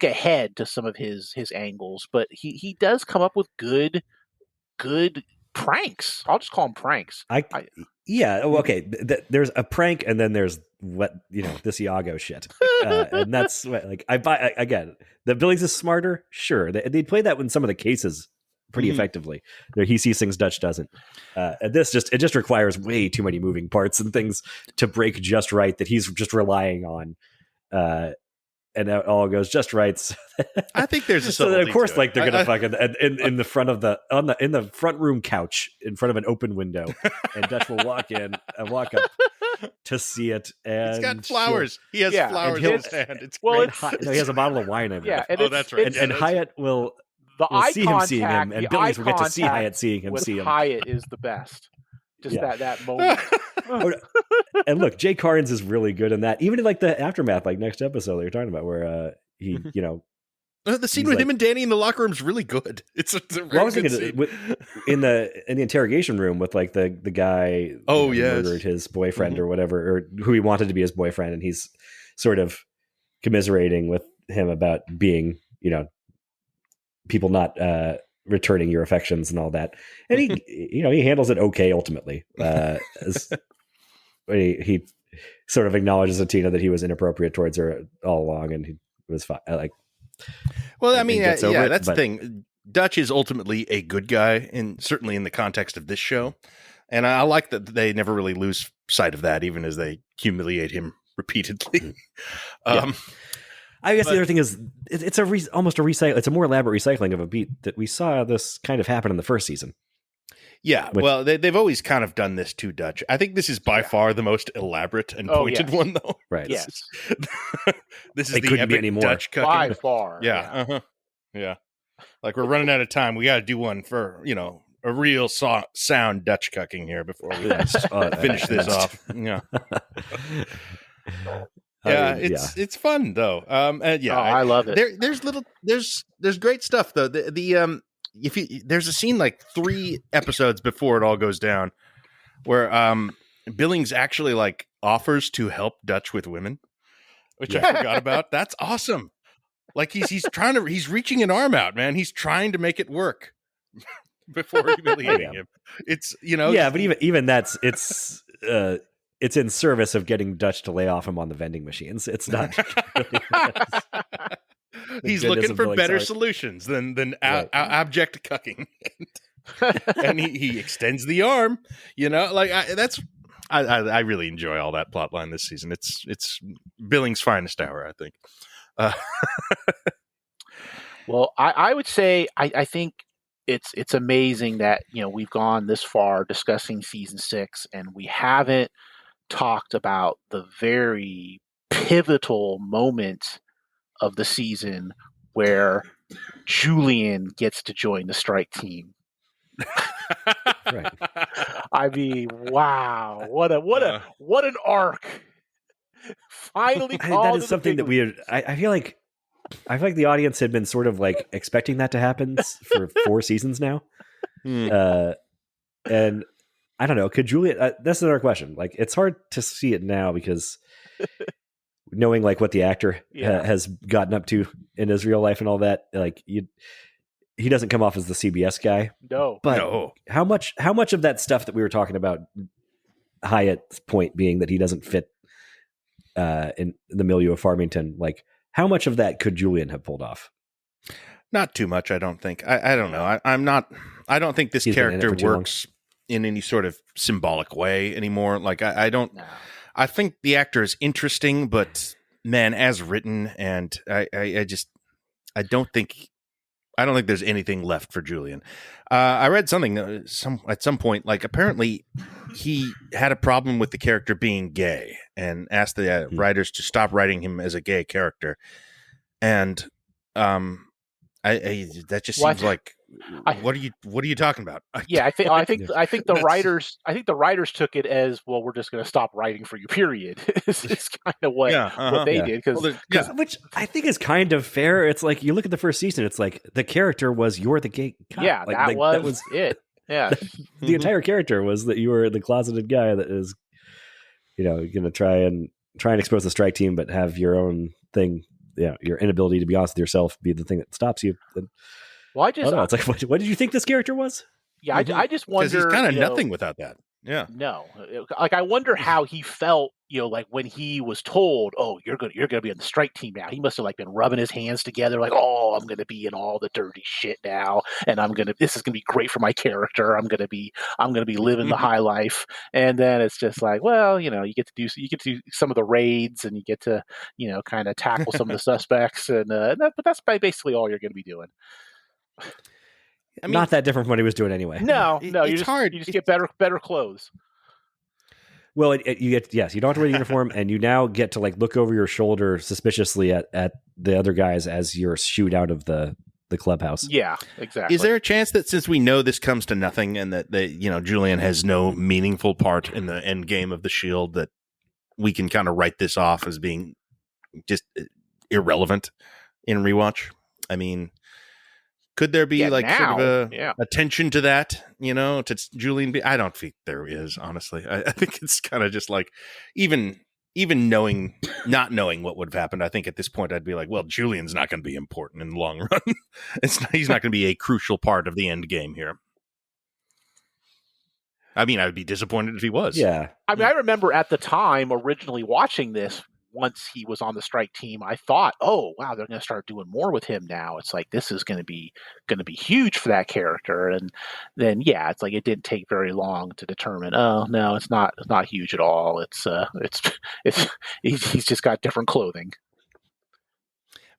ahead to some of his angles, but he does come up with good pranks. I'll just call them pranks. Yeah. Okay. There's a prank, and then there's this Iago shit, and that's what, like, I buy again. The Billings is smarter. Sure, they played that in some of the cases pretty effectively. He sees things Dutch doesn't. And this just requires way too many moving parts and things to break just right that he's just relying on. And it all goes just right. So I think there's a so that, of course, like, they're I gonna fucking in the front of in the front room couch in front of an open window, and Dutch will walk in and walk up to see it. And he's got flowers. He has flowers in his hand. It's great. He has a bottle of wine. I believe. And that's right. And Hyatt will eye see him seeing him, contact, and Billings will get to see Hyatt seeing him with see him. Hyatt is the best. Just that moment. And look, Jay Carnes is really good in that. Even in like the aftermath, like next episode that you're talking about, where he, the scene with him and Danny in the locker room is really good. It's a very good scene. In the interrogation room with like the guy who murdered his boyfriend or whatever, or who he wanted to be his boyfriend, and he's sort of commiserating with him about being, people not returning your affections and all that. And he, he handles it okay ultimately. He sort of acknowledges to Tina that he was inappropriate towards her all along, and he was fine. Well, I mean, that's the thing. Dutch is ultimately a good guy, and certainly in the context of this show. And I like that they never really lose sight of that, even as they humiliate him repeatedly. I guess the other thing is it's almost a recycle. It's a more elaborate recycling of a beat that we saw this kind of happen in the first season. Yeah, well, they've always kind of done this to Dutch. I think this is by far the most elaborate and pointed one, though. Right. Yes. This is the epic Dutch cucking. By far. Yeah. Yeah. Like, we're running out of time. We got to do one for, a real sound Dutch cucking here before we finish this off. Yeah. It's fun though. I love it. There's great stuff though. There's a scene like 3 episodes before it all goes down where Billings actually like offers to help Dutch with women, which I forgot about. That's awesome. Like he's reaching an arm out, man. He's trying to make it work before humiliating him. It's but even that's it's in service of getting Dutch to lay off him on the vending machines. It's not. He's looking for better solutions than abject cucking, and he extends the arm. I really enjoy all that plot line this season. It's Billings' finest hour, I think. Well, I would say I think it's amazing that we've gone this far discussing season 6, and we haven't talked about the very pivotal moment of the season where Julian gets to join the strike team. Right. I mean, wow! What an arc! Finally, that is something that we. I feel like the audience had been sort of like expecting that to happen for 4 seasons now, and I don't know. Could Julian? That's another question. Like, it's hard to see it now because knowing like what the actor has gotten up to in his real life and all that, like he doesn't come off as the CBS guy. No, but how much of that stuff that we were talking about, Hyatt's point being that he doesn't fit in the milieu of Farmington, like how much of that could Julian have pulled off? Not too much, I don't think. I don't know. I don't think this character works in any sort of symbolic way anymore. Like I don't. No. I think the actor is interesting, but man, as written, and I don't think I don't think there's anything left for Julian. I read something at some point, like apparently he had a problem with the character being gay and asked the writers to stop writing him as a gay character. And that just seems like what are you talking about? Yeah, I think the writers took it as, well, we're just going to stop writing for you. Period. It's kind of what they did, because which I think is kind of fair. It's like you look at the first season, it's like the character was you're the gay cop. Yeah, like, that was it. Yeah, the entire character was that you were the closeted guy that is, going to try and expose the strike team, but have your own thing. Yeah, your inability to be honest with yourself be the thing that stops you. Well, it's like, what did you think this character was? Yeah, I just wonder, because he's kind of nothing without that. Yeah, no, like I wonder how he felt, like when he was told, "Oh, you're gonna be on the strike team now." He must have like been rubbing his hands together, like, "Oh, I'm gonna be in all the dirty shit now, and this is gonna be great for my character. I'm gonna be living the high life." And then it's just like, well, you get to do some of the raids, and you get to kind of tackle some of the suspects, but that's basically all you're gonna be doing. I mean, not that different from what he was doing anyway. No, it's hard. You just get better clothes. Well, you don't have to wear the uniform, and you now get to like look over your shoulder suspiciously at the other guys as you're shooed out of the clubhouse. Yeah, exactly. Is there a chance that since we know this comes to nothing, and that Julian has no meaningful part in the end game of the Shield, that we can kind of write this off as being just irrelevant in rewatch? I mean, could there be sort of attention to that, to Julian? I don't think there is, honestly. I think it's kind of just like, even not knowing what would have happened, I think at this point I'd be like, well, Julian's not going to be important in the long run. He's not going to be a crucial part of the end game here. I mean, I would be disappointed if he was. Yeah. I mean, I remember at the time originally watching this, once he was on the strike team, I thought, oh wow, they're going to start doing more with him now. It's like, this is going to be huge for that character. And then it's like it didn't take very long to determine, oh no, it's not huge at all. It's he's just got different clothing.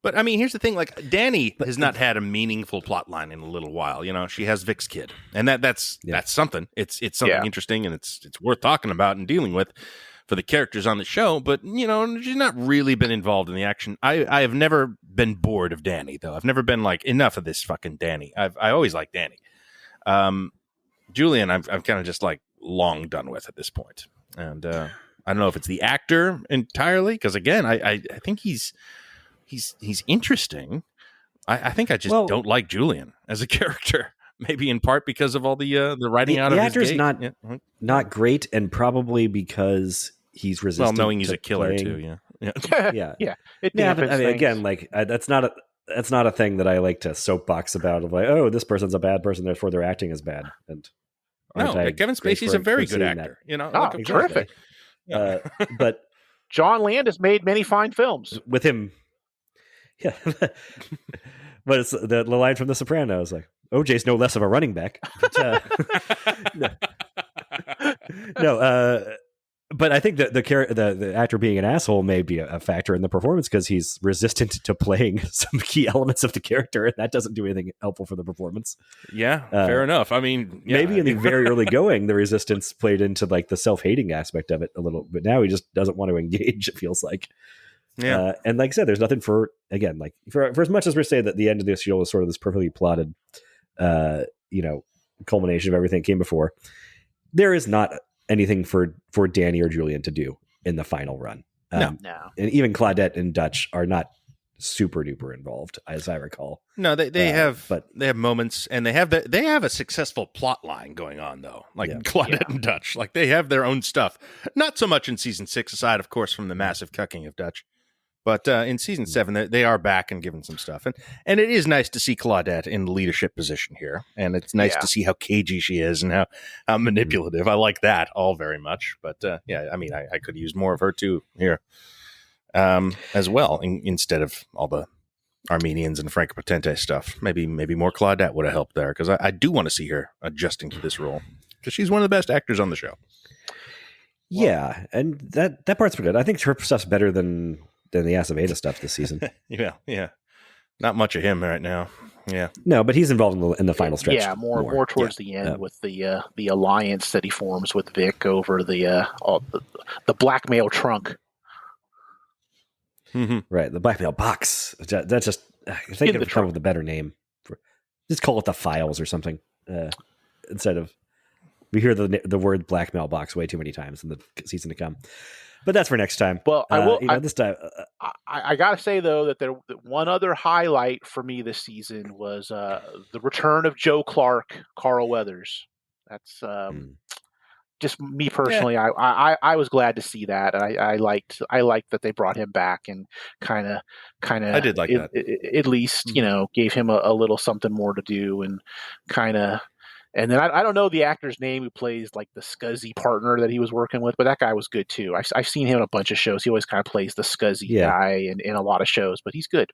But I mean, here's the thing: like Dani has not had a meaningful plot line in a little while. She has Vic's kid, and that's something. It's something interesting, and it's worth talking about and dealing with for the characters on the show. But she's not really been involved in the action. I have never been bored of Dani, though. I've never been like, enough of this fucking Dani. I always liked Dani. Julian, I'm kind of just like long done with at this point. And I don't know if it's the actor entirely, because again, I think he's interesting. I think I just don't like Julian as a character. Maybe in part because of all the writing out of his actor's not great, and probably because he's resistant. Well, knowing he's a killer too. Yeah. But I mean, again, like that's not a thing that I like to soapbox about. Of like, oh, this person's a bad person, therefore their acting is bad. And Kevin Spacey's a very good actor. Terrific. But John Landis made many fine films with him. Yeah, but it's the line from The Sopranos, like, OJ's no less of a running back. But, but I think that the actor being an asshole may be a factor in the performance, because he's resistant to playing some key elements of the character, and that doesn't do anything helpful for the performance. Yeah, fair enough. I mean, maybe in the very early going, the resistance played into like the self-hating aspect of it a little, but now he just doesn't want to engage, it feels like. Yeah. And like I said, there's nothing for as much as we're saying that the end of this Shield was sort of this perfectly plotted, culmination of everything that came before, there is not anything for Dani or Julian to do in the final run. No. And even Claudette and Dutch are not super duper involved, as I recall. No, they have moments, and they have a successful plot line going on, though. Like Claudette and Dutch, like they have their own stuff. Not so much in season 6, aside, of course, from the massive cucking of Dutch. But in season 7, they are back and given some stuff. And it is nice to see Claudette in leadership position here. And it's nice to see how cagey she is and how manipulative. I like that all very much. But I mean, I could use more of her too here as well, instead of all the Armenians and Frank Potente stuff. Maybe more Claudette would have helped there, because I do want to see her adjusting to this role, because she's one of the best actors on the show. Yeah, and that part's good. I think her stuff's better than the Aceveda stuff this season. Yeah. Not much of him right now. No, but he's involved in the final stretch. Yeah, more towards the end with the alliance that he forms with Vic over the blackmail trunk. Right, the blackmail box. That's just I think it would come with a better name. Just call it the files or something instead of. We hear the word blackmail box way too many times in the season to come, but that's for next time. Well, I will. This time, I gotta say though that one other highlight for me this season was the return of Joe Clark, Carl Weathers. That's just me personally. Yeah. I was glad to see that. I liked that they brought him back and kind of. I did like that. At least gave him a little something more to do and kind of. And then I don't know the actor's name who plays like the scuzzy partner that he was working with, but that guy was good too. I've seen him in a bunch of shows. He always kind of plays the scuzzy guy in a lot of shows, but he's good.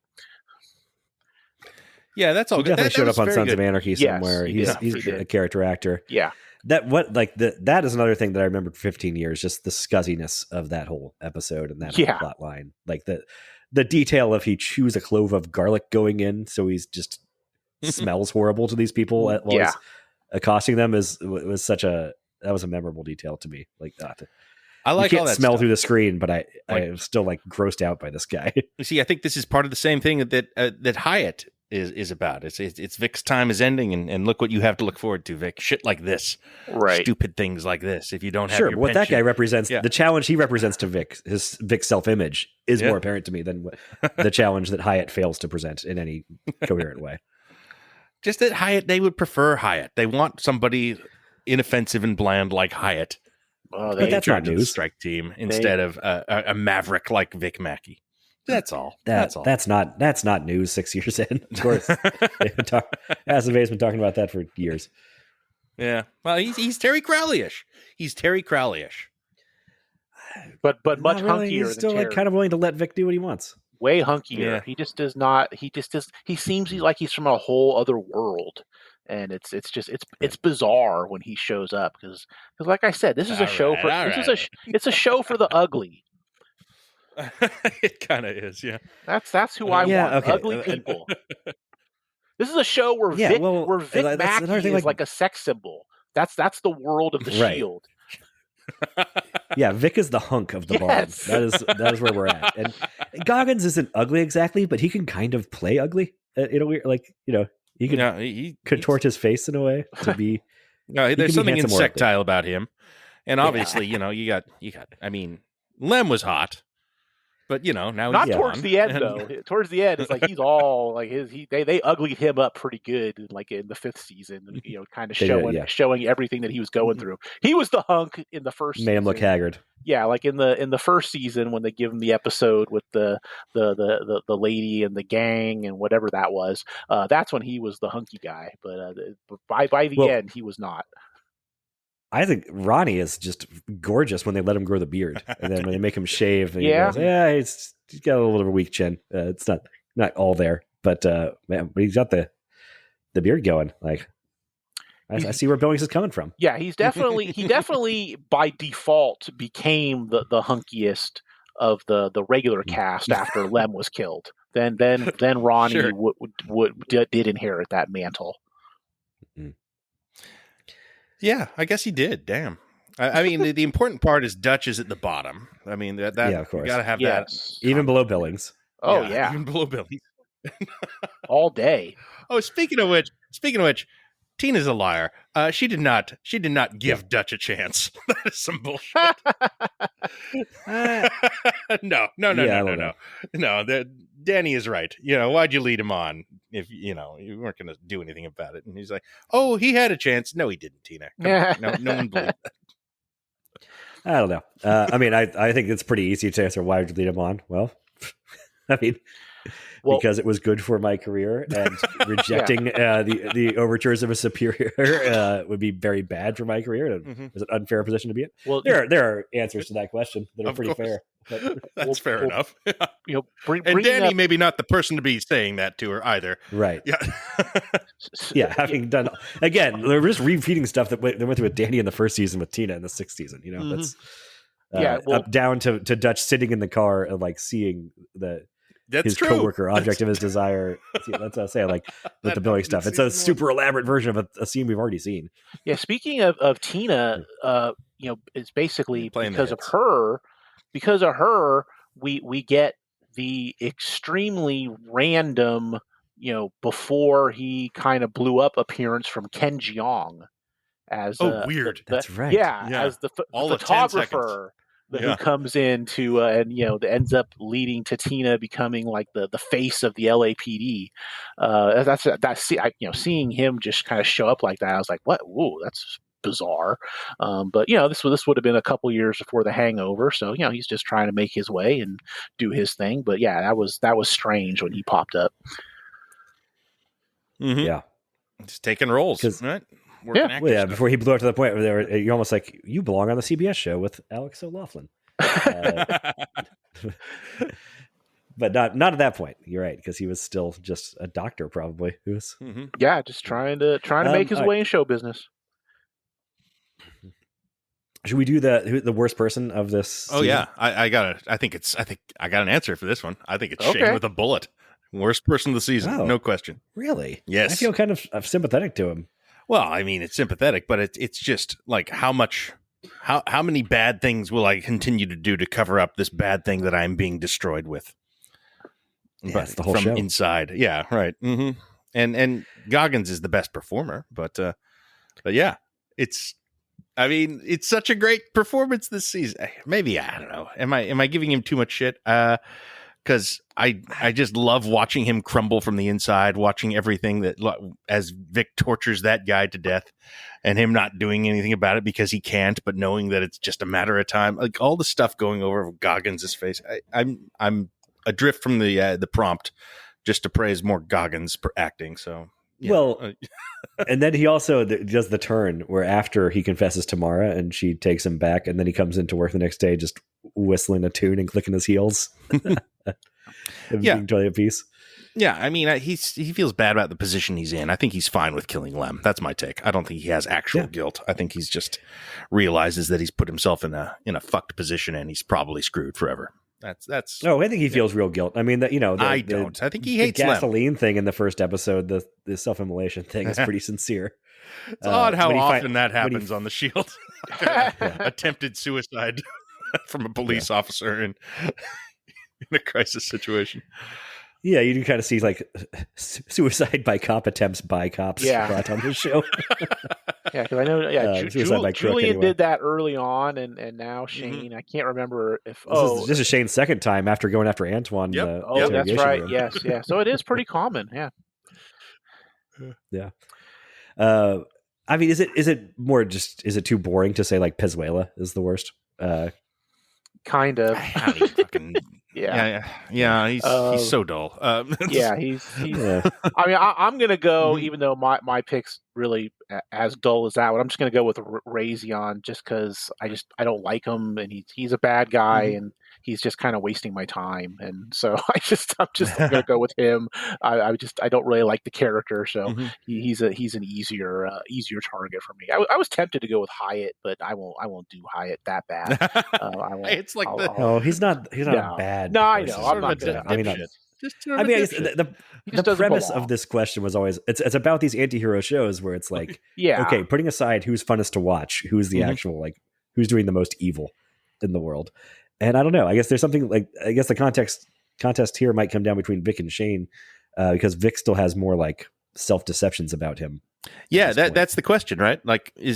Yeah, that's all. He definitely showed up on Sons of Anarchy somewhere. Yes, he's a character actor. Yeah, that is another thing that I remembered for 15 years. Just the scuzziness of that whole episode and that whole plot line, like the detail of he chews a clove of garlic going in, so he's just smells horrible to these people while he's accosting them was that was a memorable detail to me. Like I like you can't all that smell stuff through the screen, but I'm still like grossed out by this guy. You see, I think this is part of the same thing that Hyatt is about. It's Vic's time is ending, and look what you have to look forward to, Vic. Shit like this, right? Stupid things like this. If you don't have what that guy represents, the challenge he represents to Vic, his Vic's self-image is more apparent to me than the challenge that Hyatt fails to present in any coherent way. Just that Hyatt, they would prefer Hyatt. They want somebody inoffensive and bland like Hyatt. But that's not news. The strike team instead of a maverick like Vic Mackey. That's all. That's all. That's not news 6 years in. Of course, Acid Base's been talking about that for years. Yeah. Well, he's Terry Crowley-ish. He's Terry Crowley-ish. But much really. hunkier. He's still than Terry. Kind of willing to let Vic do what he wants. Way hunkier. Yeah. He just does not. He seems like he's from a whole other world, and it's bizarre when he shows up because like I said, this is a show for it's a show for the ugly. It kind of is, yeah. That's who I want. Okay. Ugly people. This is a show where Vic Mackey is like a sex symbol. That's the world of the Shield. Yeah, Vic is the hunk of the barn. That is where we're at. And Goggins isn't ugly exactly, but he can kind of play ugly in a weird, he can contort his face in a way to be. No, there's something insectile about him, and obviously, you got. I mean, Lem was hot, but now not he's towards the end though. Towards the end, it's like he's all like they uglied him up pretty good, like in the 5th season. Kind of showing everything that he was going through. He was the hunk in the first. Made him look haggard. Yeah, like in the first season when they give him the episode with the lady and the gang and whatever that was. That's when he was the hunky guy. But by the end, he was not. I think Ronnie is just gorgeous when they let him grow the beard, and then when they make him shave, and he goes, he's got a little bit of a weak chin. It's not all there, but he's got the beard going. Like I see where Billings is coming from. Yeah, he definitely by default became the hunkiest of the regular cast after Lem was killed. Then Ronnie did inherit that mantle. Mm-hmm. Yeah, I guess he did. Damn. I mean, the important part is Dutch is at the bottom. I mean, that of course. You got to have that. Even below Billings. Oh, yeah. Even below Billings. All day. Oh, speaking of which, Tina's a liar. She did not give Dutch a chance. That is some bullshit. No. Danny is right. Why'd you lead him on if you weren't going to do anything about it? And he's like, "Oh, he had a chance." No, he didn't, Tina. No one believed that. I don't know. I mean, I think it's pretty easy to answer why would you lead him on. Well, I mean. Because it was good for my career, and rejecting the overtures of a superior would be very bad for my career. It was an unfair position to be in. Well, there are answers to that question that are pretty fair. But, that's fair enough. And Danny maybe not the person to be saying that to her either. Right. Yeah. Having done again, we're just repeating stuff that went through with Danny in the first season, with Tina in the 6th season. That's up down to Dutch sitting in the car and like seeing the That's his true. coworker, object of his desire. See, that's what I'm saying. Like with the billing stuff, it's a super elaborate version of a scene we've already seen. Yeah, speaking of Tina, it's basically because of her. Because of her, we get the extremely random, before he kind of blew up appearance from Ken Jeong as weird. That's right. Yeah, as the photographer who comes in to and that ends up leading to Tina becoming like the face of the LAPD. Seeing him just kind of show up like that, I was like, what? Whoa, that's bizarre. But this would have been a couple years before The Hangover, so he's just trying to make his way and do his thing. But yeah, that was strange when he popped up. Mm-hmm. Yeah, just taking roles, right? Before he blew up to the point where you're almost like, you belong on the CBS show with Alex O'Loughlin. But not at that point. You're right, because he was still just a doctor, probably. Who was just trying to make his way in show business. Should we do the worst person of this? Oh season? Yeah, I got an answer for this one. I think it's Shane with a bullet. Worst person of the season, no question. Really? Yes. I feel kind of sympathetic to him. Well, I mean, it's sympathetic, but it's just like how many bad things will I continue to do to cover up this bad thing that I'm being destroyed with? Yeah, it's the whole show inside. Yeah, right. Mm-hmm. And Goggins is the best performer, but yeah, it's such a great performance this season. Maybe I don't know. Am I giving him too much shit? Because I just love watching him crumble from the inside, watching everything that as Vic tortures that guy to death, and him not doing anything about it because he can't, but knowing that it's just a matter of time. Like all the stuff going over Goggins' face, I'm adrift from the prompt just to praise more Goggins for acting. So and then he also does the turn where after he confesses to Mara and she takes him back, and then he comes into work the next day just whistling a tune and clicking his heels. Being totally at peace. Yeah, I mean, he feels bad about the position he's in. I think he's fine with killing Lem. That's my take. I don't think he has actual guilt. I think he's just realizes that he's put himself in a fucked position and he's probably screwed forever. That's. No, I think he feels real guilt. I mean, I don't. I think he hates the gasoline thing in the first episode. The self-immolation thing is pretty sincere. It's odd how often that happens on the Shield. Attempted suicide from a police officer in a crisis situation. Yeah, you do kind of see like suicide by cop attempts by cops on the show. Yeah, because I know. Julian did that early on, and now Shane. I can't remember if this is Shane's second time after going after Antoine. Yep. That's right. Room. Yes, yeah. So it is pretty common. Yeah. Yeah. I mean, is it too boring to say like Pezuela is the worst? Kind of. Yeah. He's so dull. He's. I mean, I'm gonna go, even though my pick's really as dull as that one. I'm just gonna go with Raytheon just because I don't like him, and he's a bad guy, and he's just kind of wasting my time, and so I'm gonna go with him. I don't really like the character, so he's an easier target for me. I was tempted to go with Hyatt, but I won't do Hyatt that bad. It's like he's not a bad. No, I know. I'm not gonna. The premise of this question was always it's about these anti-hero shows where it's like, okay, putting aside who's funnest to watch, who's the actual like who's doing the most evil in the world. And I don't know. I guess there's something like the contest here might come down between Vic and Shane because Vic still has more like self-deceptions about him. Yeah, that's the question, right? Like I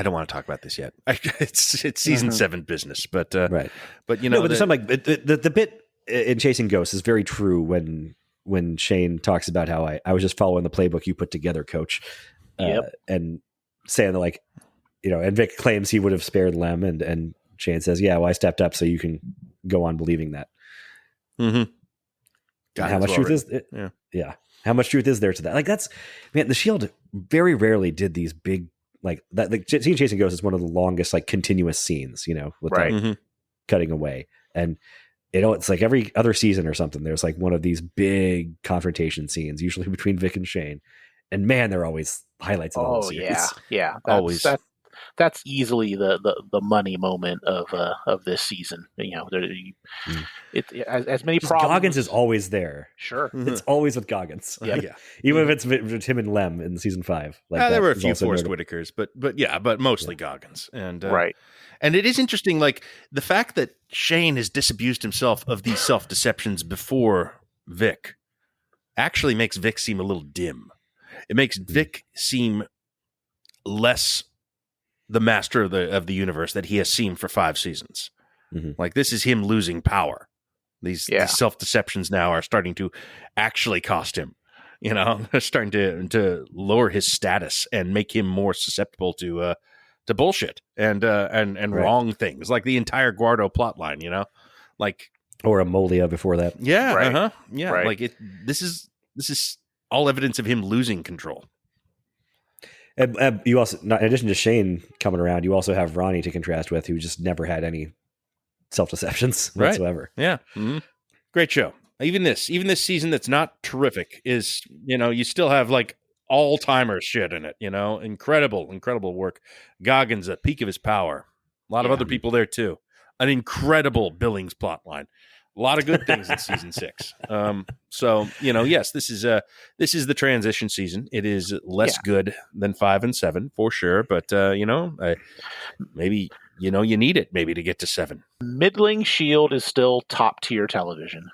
don't want to talk about this yet. It's season 7 business, but right. But but there's something like the bit in Chasing Ghosts is very true when Shane talks about how I was just following the playbook you put together, Coach, and saying that like and Vic claims he would have spared Lem, and Shane says, "Yeah, well, I stepped up so you can go on believing that." Mm-hmm. How much truth is it? Yeah. How much truth is there to that? Like the Shield very rarely did these big like that. The scene Chasing Ghosts is one of the longest like continuous scenes, with cutting away, and it's like every other season or something. There's like one of these big confrontation scenes, usually between Vic and Shane, and man, they're always highlights of the whole series. Yeah. Always. that's easily the money moment of this season. As many problems. Goggins is always there. Sure, It's always with Goggins. Yeah. Even if it's with him and Lem in season 5. Like there were a few Forrest Whitakers, but mostly Goggins. And right. And it is interesting, like the fact that Shane has disabused himself of these self-deceptions before Vic actually makes Vic seem a little dim. It makes Vic seem less the master of the universe that he has seemed for 5 seasons. Like this is him losing power. These self-deceptions now are starting to actually cost him. They're starting to lower his status and make him more susceptible to bullshit and wrong things, like the entire Guardo plotline. Like or Amolia before that. Yeah, right. Yeah, right. Like this is all evidence of him losing control. And you also, in addition to Shane coming around, you also have Ronnie to contrast with, who just never had any self-deceptions whatsoever. Yeah. Mm-hmm. Great show. Even this season that's not terrific is, you still have like all-timer shit in it, incredible work. Goggins at peak of his power. A lot of other people there too. An incredible Billings plotline. A lot of good things in season 6. So, yes, this is the transition season. It is less good than 5 and 7 for sure, but maybe you need it maybe to get to 7. Middling Shield is still top tier television.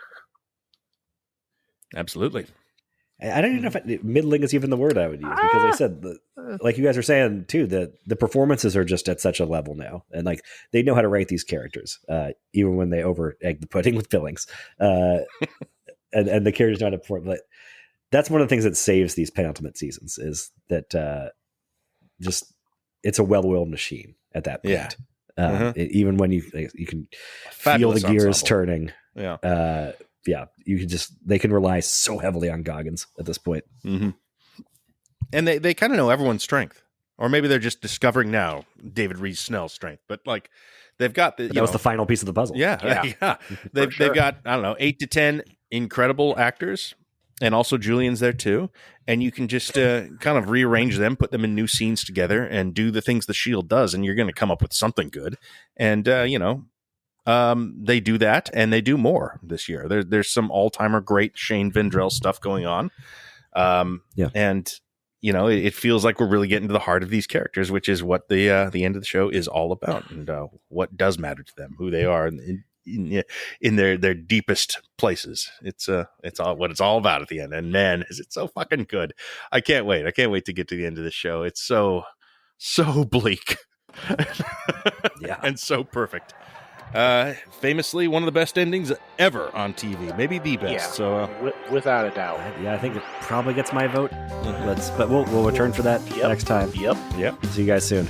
Absolutely. I don't even know if middling is even the word I would use, because I said, like you guys are saying too, that the performances are just at such a level now, and like they know how to write these characters, even when they over egg the pudding with Billings, and the characters know how to perform. But that's one of the things that saves these penultimate seasons, is that just it's a well-oiled machine at that point. Even when you can Fabulous feel the gears ensemble. turning. You can they can rely so heavily on Goggins at this point. Mm-hmm. And they kind of know everyone's strength, or maybe they're just discovering now David Reese Snell's strength. But like they've got that was the final piece of the puzzle. Yeah. They've got 8 to 10 incredible actors, and also Julian's there too. And you can just kind of rearrange them, put them in new scenes together, and do the things the Shield does, and you're going to come up with something good. And they do that, and they do more this year. There's some all-timer great Shane Vendrell stuff going on. And it feels like we're really getting to the heart of these characters, which is what the end of the show is all about, and what does matter to them, who they are in their deepest places. It's all what it's all about at the end. And man, is it so fucking good. I can't wait to get to the end of the show. It's so bleak. And so perfect. Famously one of the best endings ever on TV, maybe the best. So without a doubt. I think it probably gets my vote. But we'll return for that next time. Yep. See you guys soon.